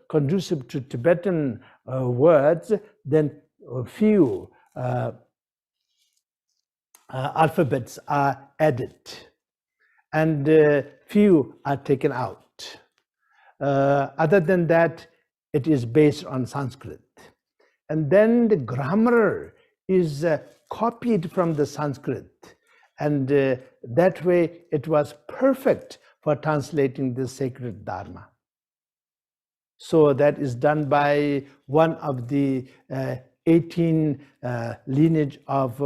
conducive to Tibetan words, then few alphabets are added, and few are taken out. Other than that, it is based on Sanskrit. And then the grammar is copied from the Sanskrit, and that way it was perfect for translating the sacred Dharma. So that is done by one of the 18 lineage of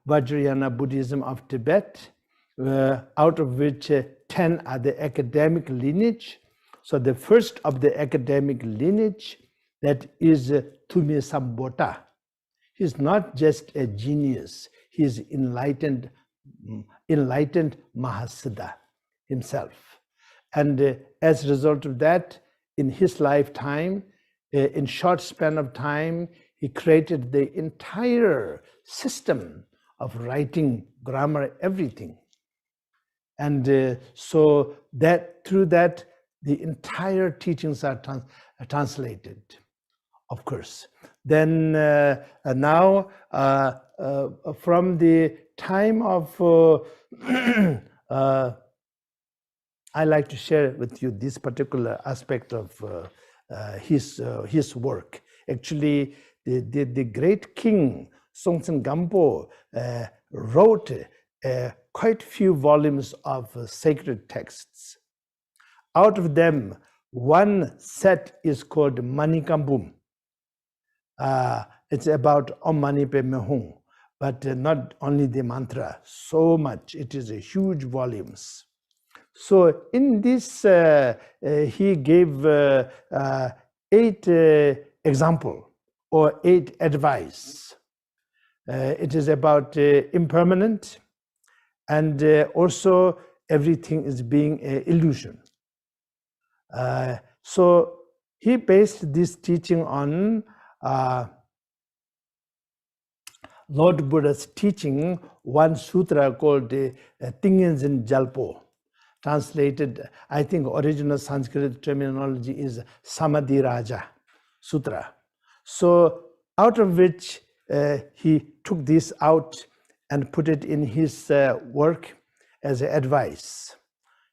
Vajrayana Buddhism of Tibet, out of which 10 are the academic lineage. So the first of the academic lineage, that is Thumi Sambhota. He's not just a genius, he's enlightened Mahasiddha himself. And as a result of that, in his lifetime, in short span of time, he created the entire system of writing, grammar, everything. And so that through that, the entire teachings are translated, of course. Then now, from the time of, I like to share with you this particular aspect of his work. Actually, the great king Songtsen Gampo wrote quite few volumes of sacred texts. out of them, one set is called Manikampum. It's about Om Mani Padme Hum, but not only the mantra, so much. It is a huge volumes. So in this, he gave 8 example or 8 advice. It is about impermanent, and also everything is being an illusion. So he based this teaching on Lord Buddha's teaching, one sutra called Tingenzin Jalpo. Translated, I think original Sanskrit terminology is Samadhi Raja Sutra. So out of which he took this out and put it in his work as advice.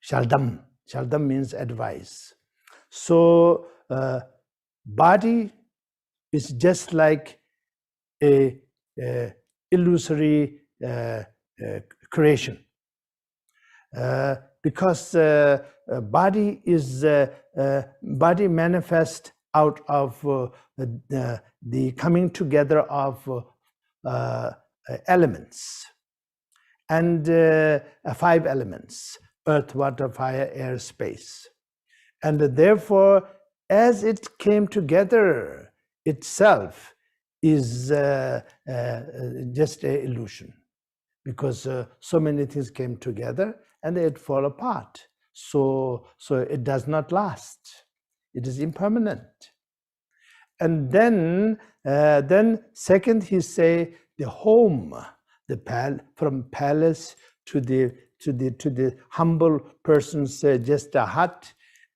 Shaldam. Shaldam means advice. So body is just like a illusory creation. Because body is body manifest out of the coming together of elements, and 5 elements: earth, water, fire, air, space. And therefore, as it came together itself is just an illusion, because so many things came together and it fall apart. So it does not last. It is impermanent. And then second, he say the home, from palace to the humble person's just a hut,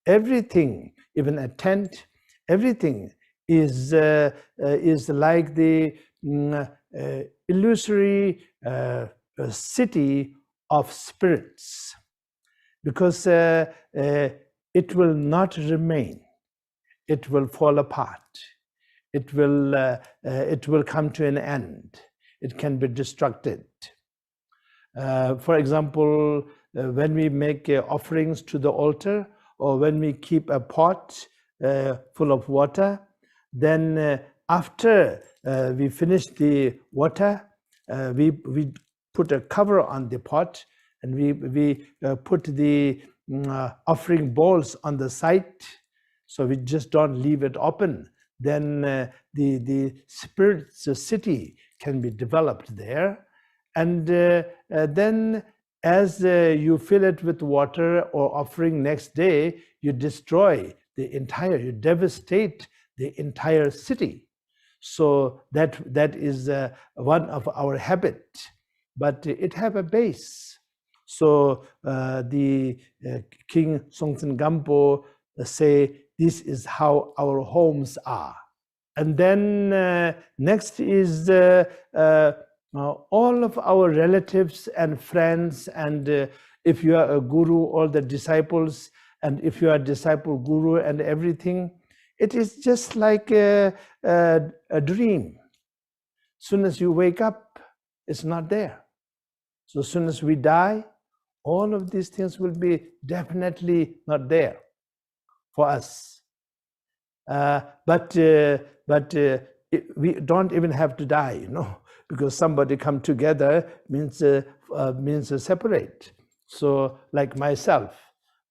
everything, even a tent, everything is like the illusory city of spirits, because it will not remain. It will fall apart. It will come to an end. It can be destructed. For example, when we make offerings to the altar, or when we keep a pot full of water, then after we finish the water, we put a cover on the pot, and we put the offering bowls on the side, so we just don't leave it open. Then the spirit's city can be developed there, and then as you fill it with water or offering next day, you destroy you devastate the entire city. So that is one of our habit, but it have a base. So the King Songtsen Gampo say, this is how our homes are. And then next is all of our relatives and friends, and if you are a guru, all the disciples, and if you are a disciple guru and everything, it is just like a dream. Soon as you wake up, it's not there. So as soon as we die, all of these things will be definitely not there for us. But we don't even have to die, because somebody come together means separate. So like myself,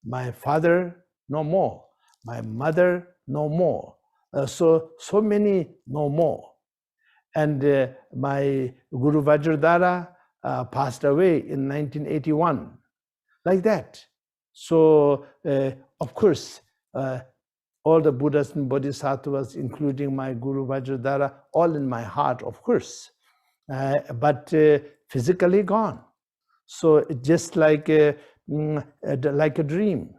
my father no more, my mother no more, so many no more, and my Guru Vajradhara passed away in 1981, like that. So of course, all the Buddhas and Bodhisattvas, including my Guru Vajradhara, all in my heart, of course, but physically gone. So it's just like a dream.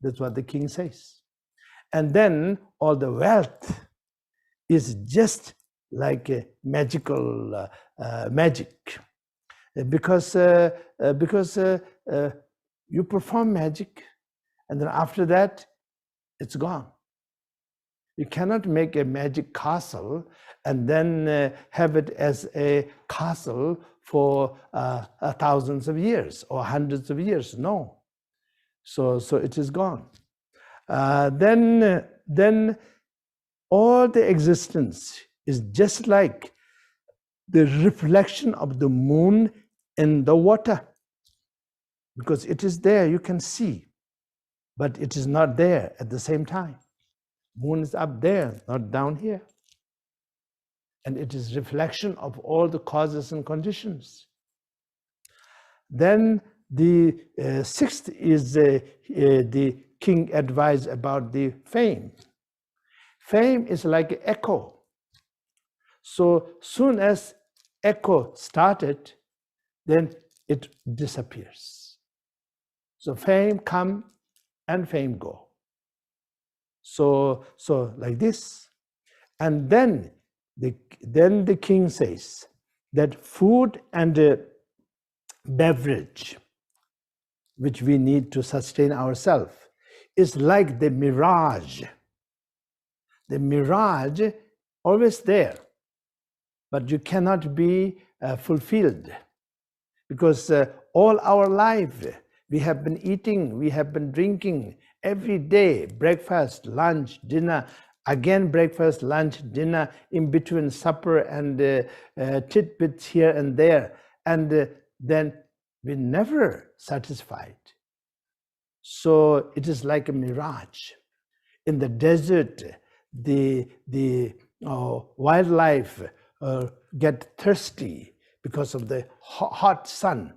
That's what the king says. And then all the wealth is just like a magical magic, because you perform magic, and then after that, it's gone. You cannot make a magic castle and then have it as a castle for thousands of years or hundreds of years. No. So it is gone. then all the existence is just like the reflection of the moon in the water, because it is there, you can see, but it is not there at the same time. Moon is up there, not down here. And it is reflection of all the causes and conditions. Then the sixth is the king advised about the fame. Fame is like an echo. So soon as echo started, then it disappears. So fame come and fame go. So like this. And then the king says that food and beverage, which we need to sustain ourselves, is like the mirage. The mirage always there, but you cannot be fulfilled, because all our life we have been eating, we have been drinking every day, breakfast, lunch, dinner, again breakfast, lunch, dinner, in between supper and tidbits here and there, and then we're never satisfied. So it is like a mirage. In the desert, the wildlife get thirsty because of the hot sun.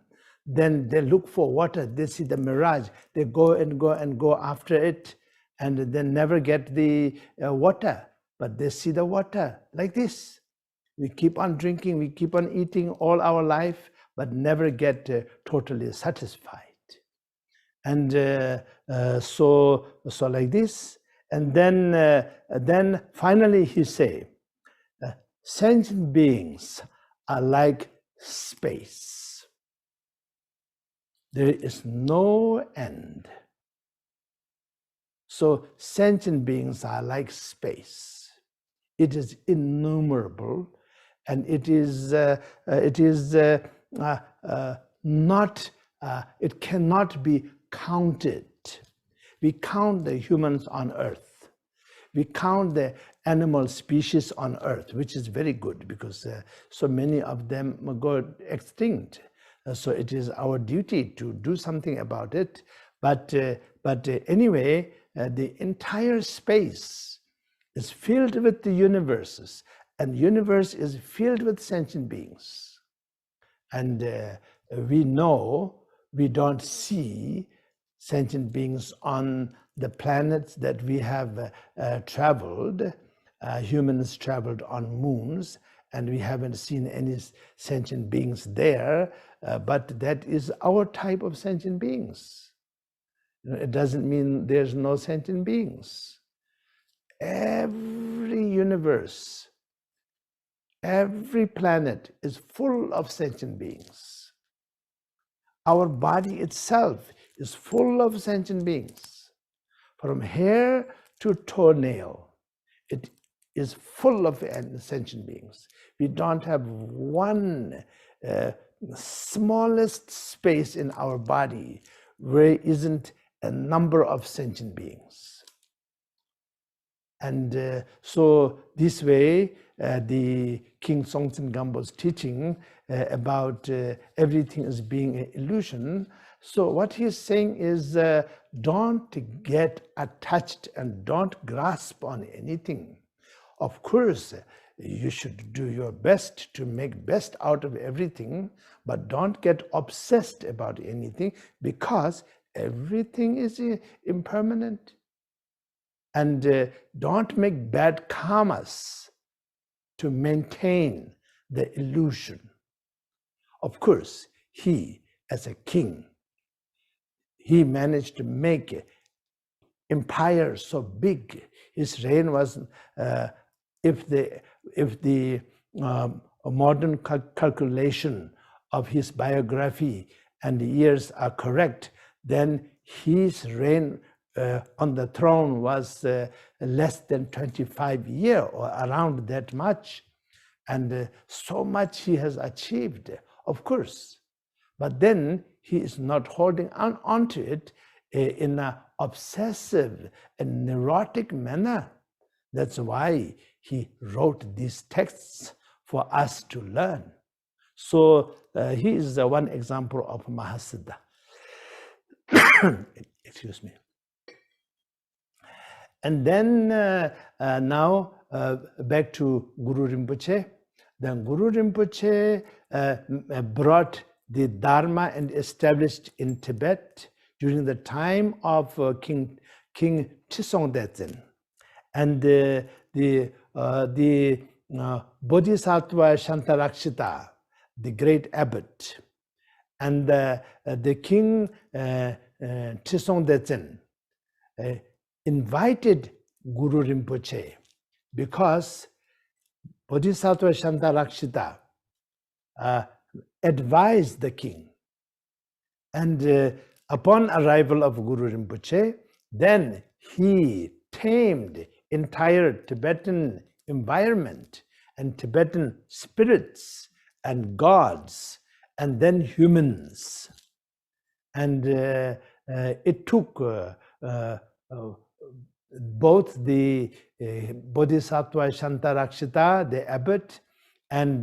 Then they look for water, they see the mirage, they go and go after it, and they never get the water, but they see the water like this. We keep on drinking, we keep on eating all our life, but never get totally satisfied. And so like this. And then finally he say, sentient beings are like space. There is no end. So sentient beings are like space. It is innumerable, and it cannot be counted. We count the humans on earth. We count the animal species on earth, which is very good, because so many of them go extinct. So it is our duty to do something about it. But anyway, the entire space is filled with the universes, and universe is filled with sentient beings. And we know we don't see sentient beings on the planets that we have traveled. Humans traveled on moons, and we haven't seen any sentient beings there, but that is our type of sentient beings. It doesn't mean there's no sentient beings. Every universe, every planet is full of sentient beings. Our body itself is full of sentient beings. From hair to toenail, it is full of sentient beings. We don't have one smallest space in our body where isn't a number of sentient beings. And so this way, the King Songtsen Gampo's teaching about everything as being an illusion. So what he's saying is, don't get attached and don't grasp on anything. Of course, you should do your best to make best out of everything, but don't get obsessed about anything, because everything is impermanent. And don't make bad karmas to maintain the illusion. Of course, he, as a king, he managed to make empire so big. His reign was, if the modern calculation of his biography and the years are correct, then his reign on the throne was less than 25 years, or around that much. And so much he has achieved, of course. But then he is not holding on to it. in an obsessive and neurotic manner. That's why he wrote these texts for us to learn. So he is one example of Mahasiddha. Excuse me. And then now back to Guru Rinpoche. Then Guru Rinpoche brought the Dharma and established in Tibet during the time of King Chisong Detsen. And the Bodhisattva Shantarakshita, the great abbot, and the King Chisong Detsen invited Guru Rinpoche because Bodhisattva Shantarakshita advised the king. And upon arrival of Guru Rinpoche, then he tamed entire Tibetan environment and Tibetan spirits and gods and then humans. And it took both the Bodhisattva Shantarakshita, the abbot, and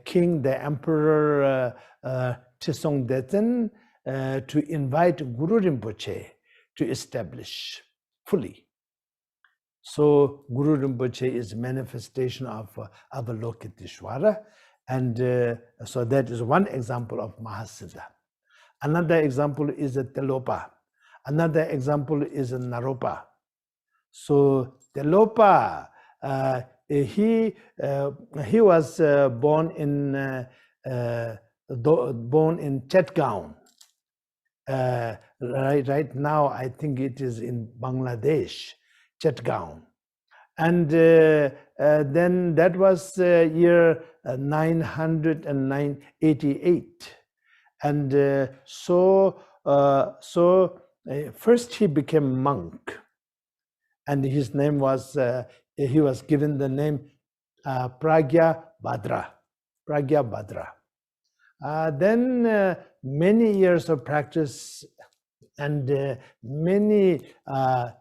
King, the Emperor Chisong Detsen to invite Guru Rinpoche to establish fully. So Guru Rinpoche is a manifestation of Avalokiteshvara, and so that is one example of Mahasiddha. Another example is a Telopa. Another example is a Naropa. So Telopa, he was born in Chetgaon. Right now, I think it is in Bangladesh, Chetgaon. And then that was year 988. And so first he became monk, and his name was, he was given the name Pragya Bhadra. Then many years of practice and many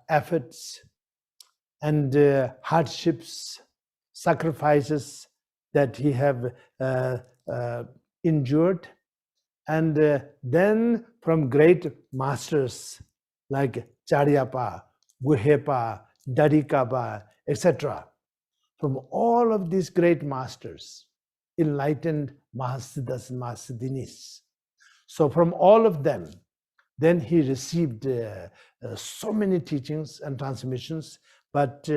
efforts and hardships, sacrifices that he have endured. And then from great masters like Charyapa, Guhepa, Darikaba, etc. From all of these great masters, enlightened Mahasiddhas and Mahasiddhinis. So from all of them, then he received so many teachings and transmissions, but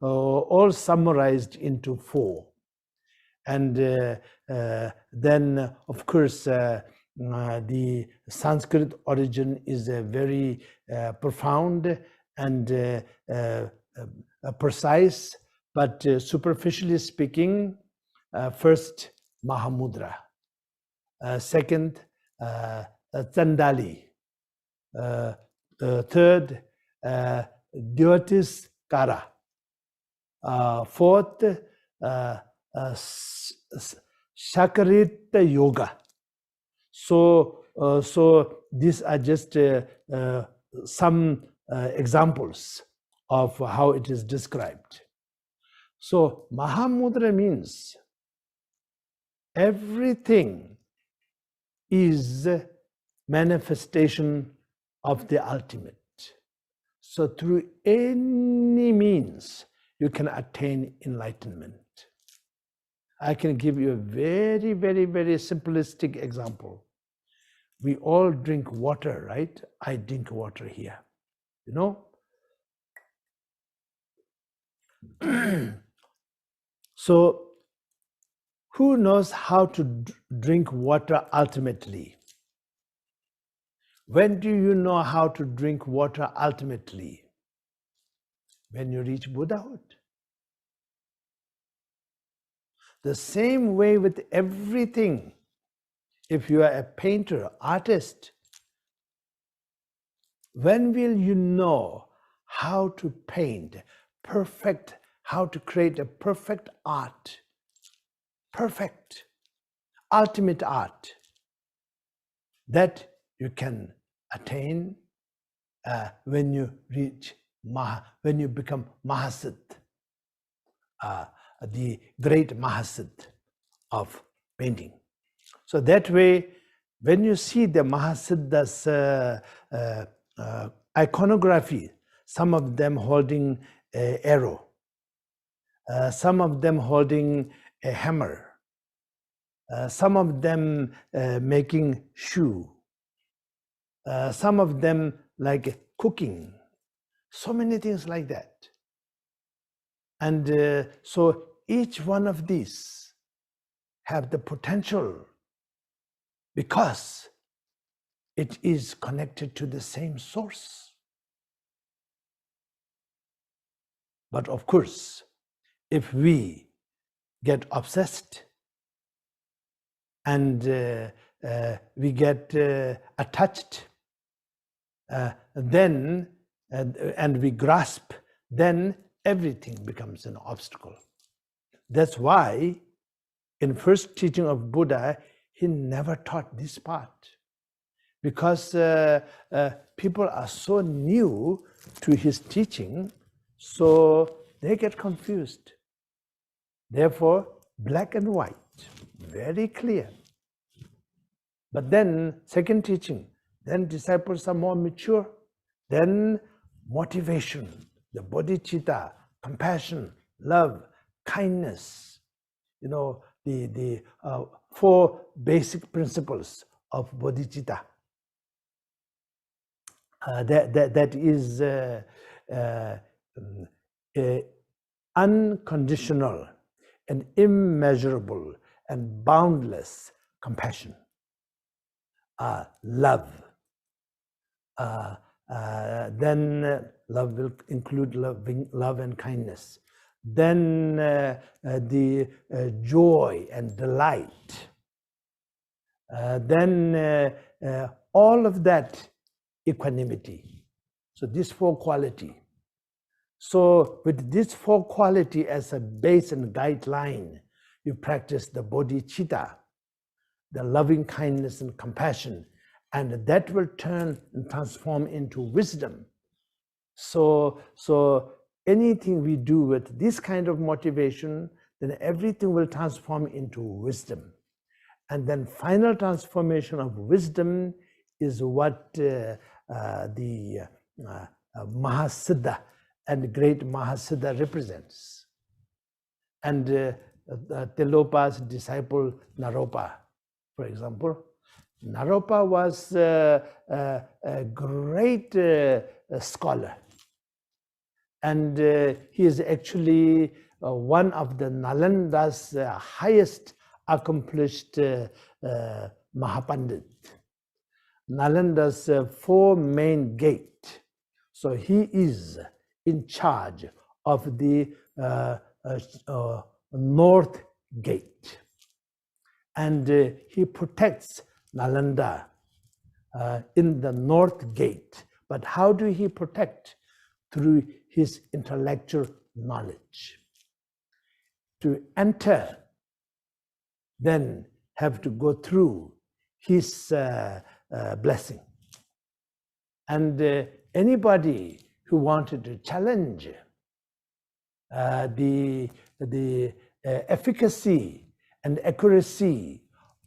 all summarized into 4. And then, of course, the Sanskrit origin is very profound and precise, but superficially speaking, first Mahamudra, second Chandali, third Dyotiskara, fourth Shakarita Yoga. So these are just some examples of how it is described. So Mahamudra means everything is manifestation of the ultimate. So through any means, you can attain enlightenment. I can give you a very, very, very simplistic example. We all drink water, right? I drink water here, you know? So who knows how to drink water ultimately? When do you know how to drink water ultimately? When you reach Buddhahood. The same way with everything. If you are a painter, artist, when will you know how to paint perfect, how to create a perfect art, perfect, ultimate art that you can attain when you reach when you become Mahasiddha, the great Mahasiddha of painting. So that way, when you see the Mahasiddhas iconography, some of them holding an arrow, some of them holding a hammer, some of them making shoe, some of them like cooking, so many things like that. And so each one of these have the potential because it is connected to the same source. But of course, if we get obsessed and we get attached, then and we grasp, then everything becomes an obstacle. That's why in first teaching of Buddha, he never taught this part, because people are so new to his teaching, so they get confused. Therefore, black and white, very clear. But then second teaching, then disciples are more mature, then motivation, the bodhicitta, compassion, love, kindness, the four basic principles of bodhicitta. That is unconditional and immeasurable and boundless compassion, love. Then love will include love and kindness. Then the joy and delight. Then all of that, equanimity. So these four qualities. So with these four qualities as a base and guideline, you practice the bodhicitta, the loving kindness and compassion, and that will turn and transform into wisdom. So anything we do with this kind of motivation, then everything will transform into wisdom. And then final transformation of wisdom is what the Mahasiddha and great Mahasiddha represents. And Tilopa's disciple Naropa, for example, Naropa was a great scholar, and he is actually one of the Nalanda's highest accomplished Mahapandit. Nalanda's four main gate. So he is in charge of the north gate, and he protects Nalanda in the north gate. But how do he protect? Through his intellectual knowledge. To enter, then have to go through his blessing. And anybody who wanted to challenge the efficacy and accuracy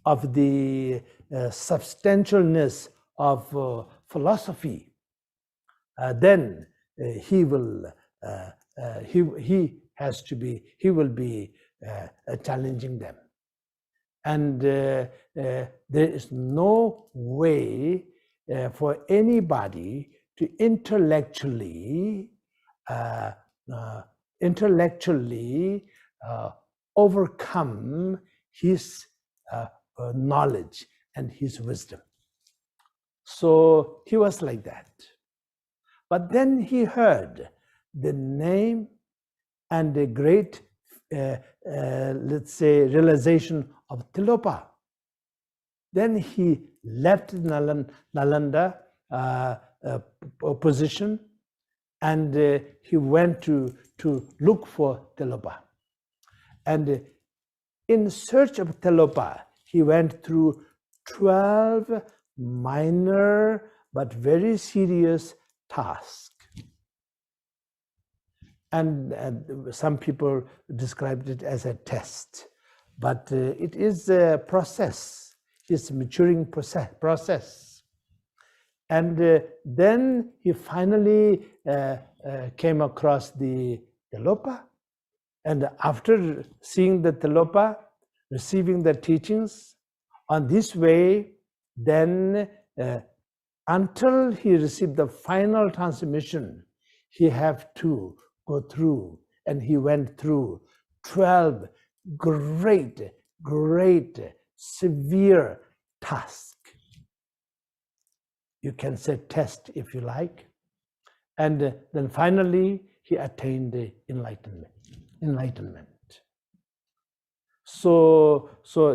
of the substantialness of philosophy, then he will be challenging them. And there is no way for anybody to intellectually overcome his knowledge and his wisdom. So he was like that. But then he heard the name and the great, let's say, realization of Tilopa. Then he left Nalanda position, and he went to look for Tilopa. And in search of Tilopa, he went through 12 minor but very serious task. And some people described it as a test, but it is a process. It's a maturing process. And then he finally came across the Tilopa. And after seeing the Tilopa, receiving the teachings on this way, then until he received the final transmission, he had to go through, and he went through 12 great, severe tasks. You can say test if you like. And then finally, he attained the enlightenment. So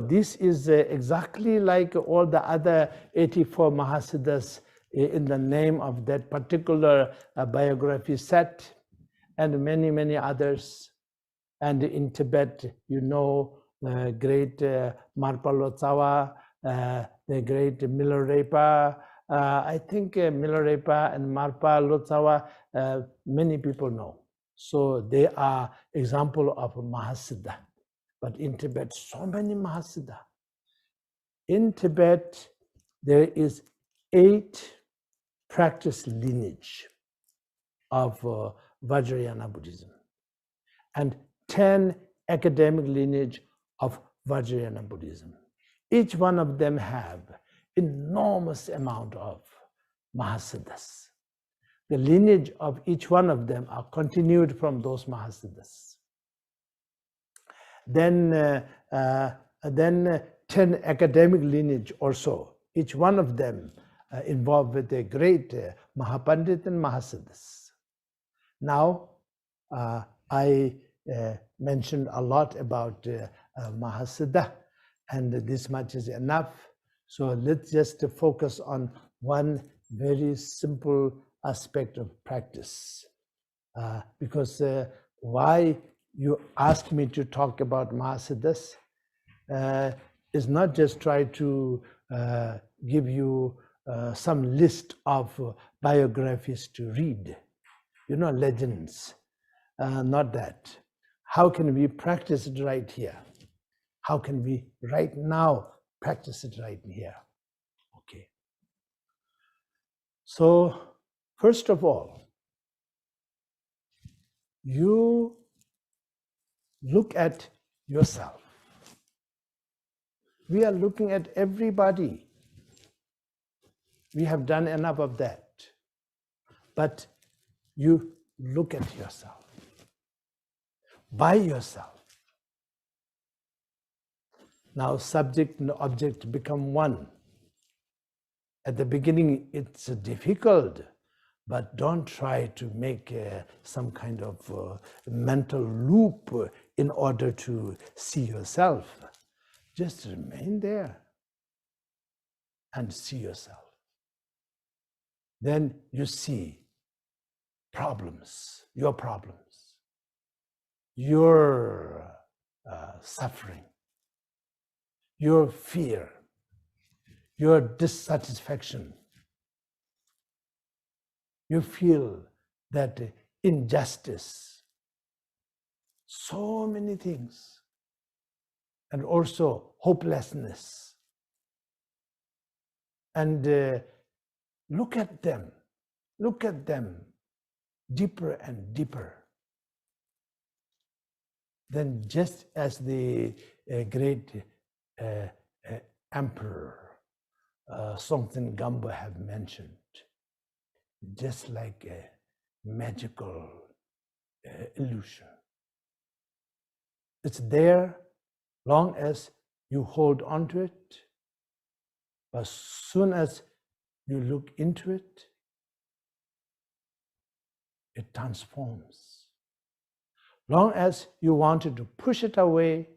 this is exactly like all the other 84 Mahasiddhas in the name of that particular biography set, and many, many others. And in Tibet, you know, the great Marpa Lotsawa, the great Milarepa. I think Milarepa and Marpa Lotsawa, many people know. So they are example of Mahasiddha. But in Tibet, so many Mahasiddha. In Tibet, there is 8 practice lineage of Vajrayana Buddhism and 10 academic lineage of Vajrayana Buddhism. Each one of them have enormous amount of Mahasiddhas. The lineage of each one of them are continued from those Mahasiddhas. Then 10 academic lineage also, each one of them involved with a great Mahapandit and Mahasiddhas. Now, I mentioned a lot about Mahasiddha, and this much is enough. So let's just focus on one very simple aspect of practice. Because why you asked me to talk about Mahasiddhas is not just try to give you some list of biographies to read, legends, not that. How can we practice it right here? How can we right now practice it right here? Okay. So, first of all, you look at yourself. We are looking at everybody. We have done enough of that. But you look at yourself, by yourself. Now subject and object become one. At the beginning it's difficult, but don't try to make some kind of mental loop in order to see yourself. Just remain there and see yourself. Then you see problems, your suffering, your fear, your dissatisfaction. You feel that injustice, so many things, and also hopelessness. And look at them deeper and deeper. Then just as the great Emperor Songtsen Gampo have mentioned, just like a magical illusion. It's there long as you hold on to it, but as soon as you look into it, it transforms. Long as you wanted to push it away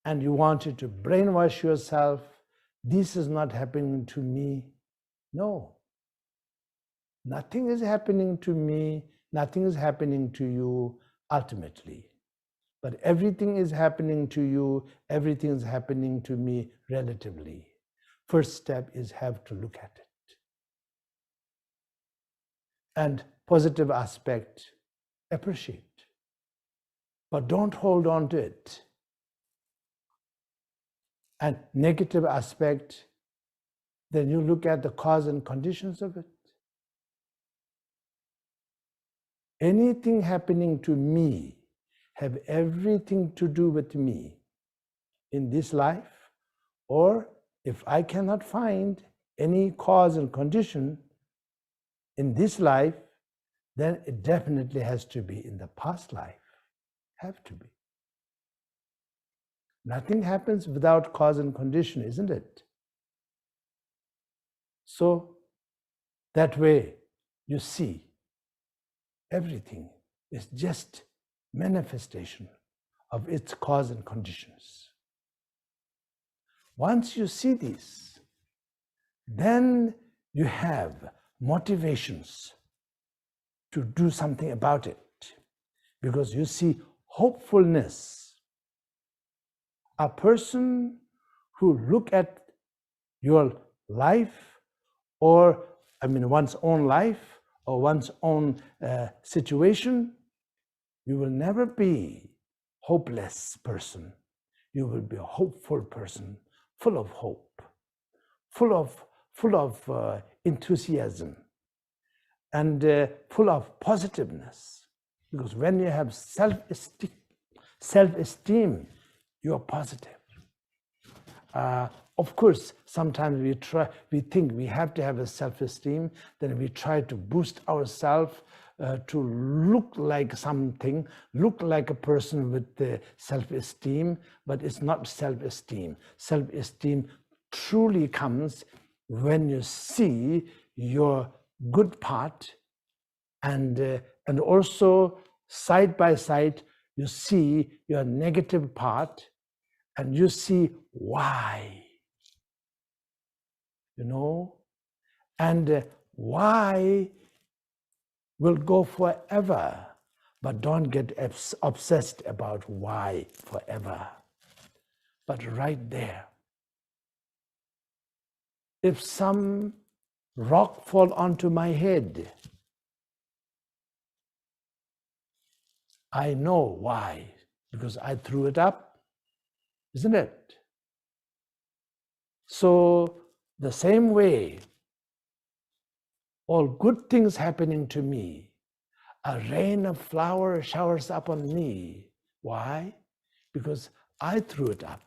and you wanted to brainwash yourself, this is not happening to me. No. Nothing is happening to me, nothing is happening to you ultimately. But everything is happening to you, everything is happening to me relatively. First step is have to look at it. And positive aspect, appreciate. But don't hold on to it. And negative aspect, then you look at the cause and conditions of it. Anything happening to me have everything to do with me in this life, or if I cannot find any cause and condition in this life, then it definitely has to be in the past life. Have to be. Nothing happens without cause and condition, isn't it? So that way you see everything is just manifestation of its cause and conditions. Once you see this, then you have motivations to do something about it, because you see hopefulness. A person who look at your life, or one's own life or one's own situation, you will never be hopeless person. You will be a hopeful person, full of hope, full of enthusiasm, and full of positiveness. Because when you have self-esteem, you are positive. Of course, sometimes we think we have to have a self-esteem, then we try to boost ourselves to look like something, look like a person with self-esteem, but it's not self-esteem. Self-esteem truly comes when you see your good part, and also side by side you see your negative part, and you see why, and why will go forever, but don't get obsessed about why forever. But right there, if some rock fall onto my head, I know why, because I threw it up, isn't it? So the same way, all good things happening to me, a rain of flowers showers upon me. Why? Because I threw it up.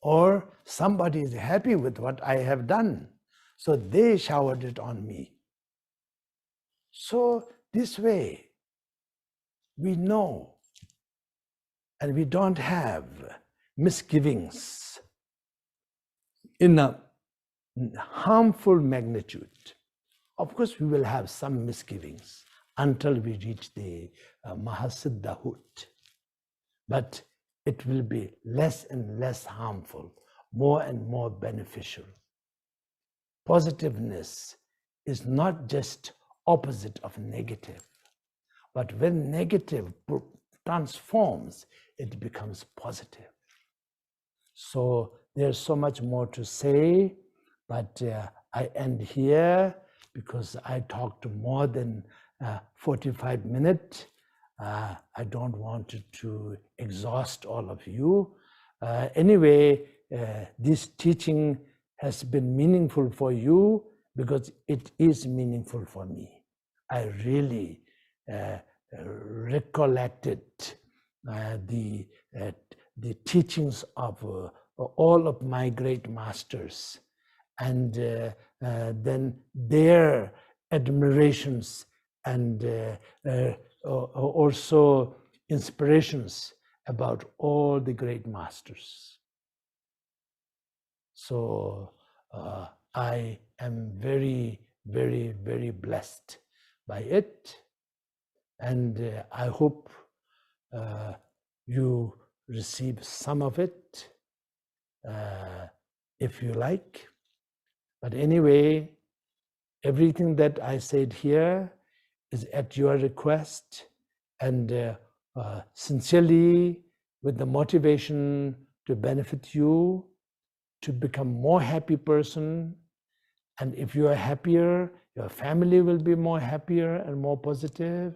Or somebody is happy with what I have done, so they showered it on me. So this way, we know, and we don't have misgivings in a harmful magnitude. Of course, we will have some misgivings until we reach the Mahasiddhahood, but it will be less and less harmful, more and more beneficial. Positiveness is not just opposite of negative, but when negative transforms, it becomes positive. So there's so much more to say, but I end here because I talked more than 45 minutes. I don't want to exhaust all of you. Anyway, this teaching has been meaningful for you because it is meaningful for me. I really recollected the teachings of all of my great masters, and then their admirations and also inspirations about all the great masters. So I am very, very, very blessed by it, and I hope you receive some of it if you like. But anyway, everything that I said here is at your request, and sincerely with the motivation to benefit you, to become more happy person, And if you are happier, your family will be more happier and more positive.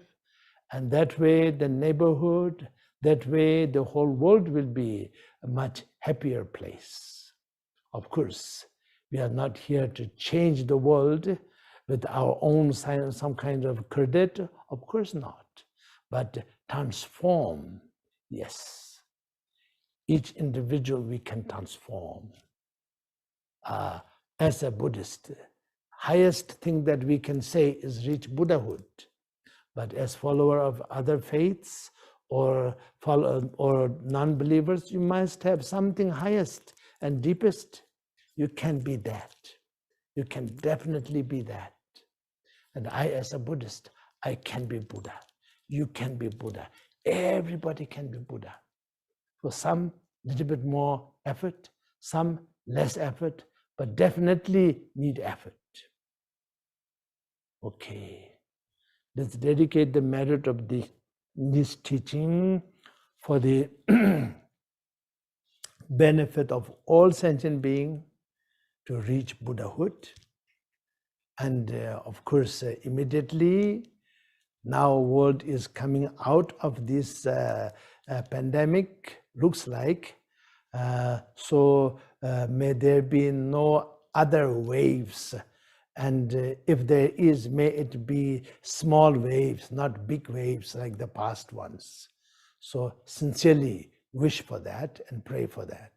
And that way, the neighborhood, that way, the whole world will be a much happier place. Of course, we are not here to change the world with our own some kind of credit. Of course not. But transform, yes. Each individual we can transform. As a Buddhist, highest thing that we can say is reach Buddhahood. But as follower of other faiths or non-believers, you must have something highest and deepest. You can be that. You can definitely be that. And I, as a Buddhist, I can be Buddha. You can be Buddha. Everybody can be Buddha. For some, a little bit more effort, some less effort, but definitely need effort. Okay, let's dedicate the merit of this teaching for the benefit of all sentient beings to reach Buddhahood. And of course, immediately, now world is coming out of this pandemic, looks like. So may there be no other waves. And if there is, may it be small waves, not big waves like the past ones. So sincerely wish for that and pray for that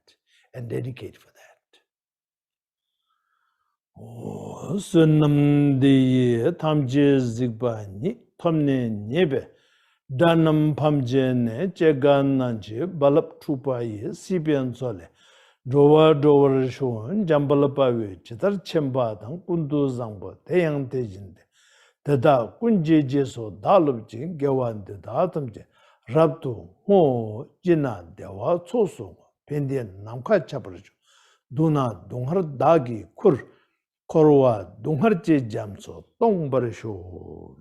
and dedicate for that. Sunam de tamje zigbani tamne nyebe danam pamje ne chegan nanche balap trupaye sibian sole Dowa dowa shon jambalapa chitar chemba dang kundu zangbo teyang tejinde tada kunje jeso dalubji gewande datamje rabtu ho jina dewa choso pendien namka chabarjo duna donghar dagi kur korwa donghar je jamso tongbarisho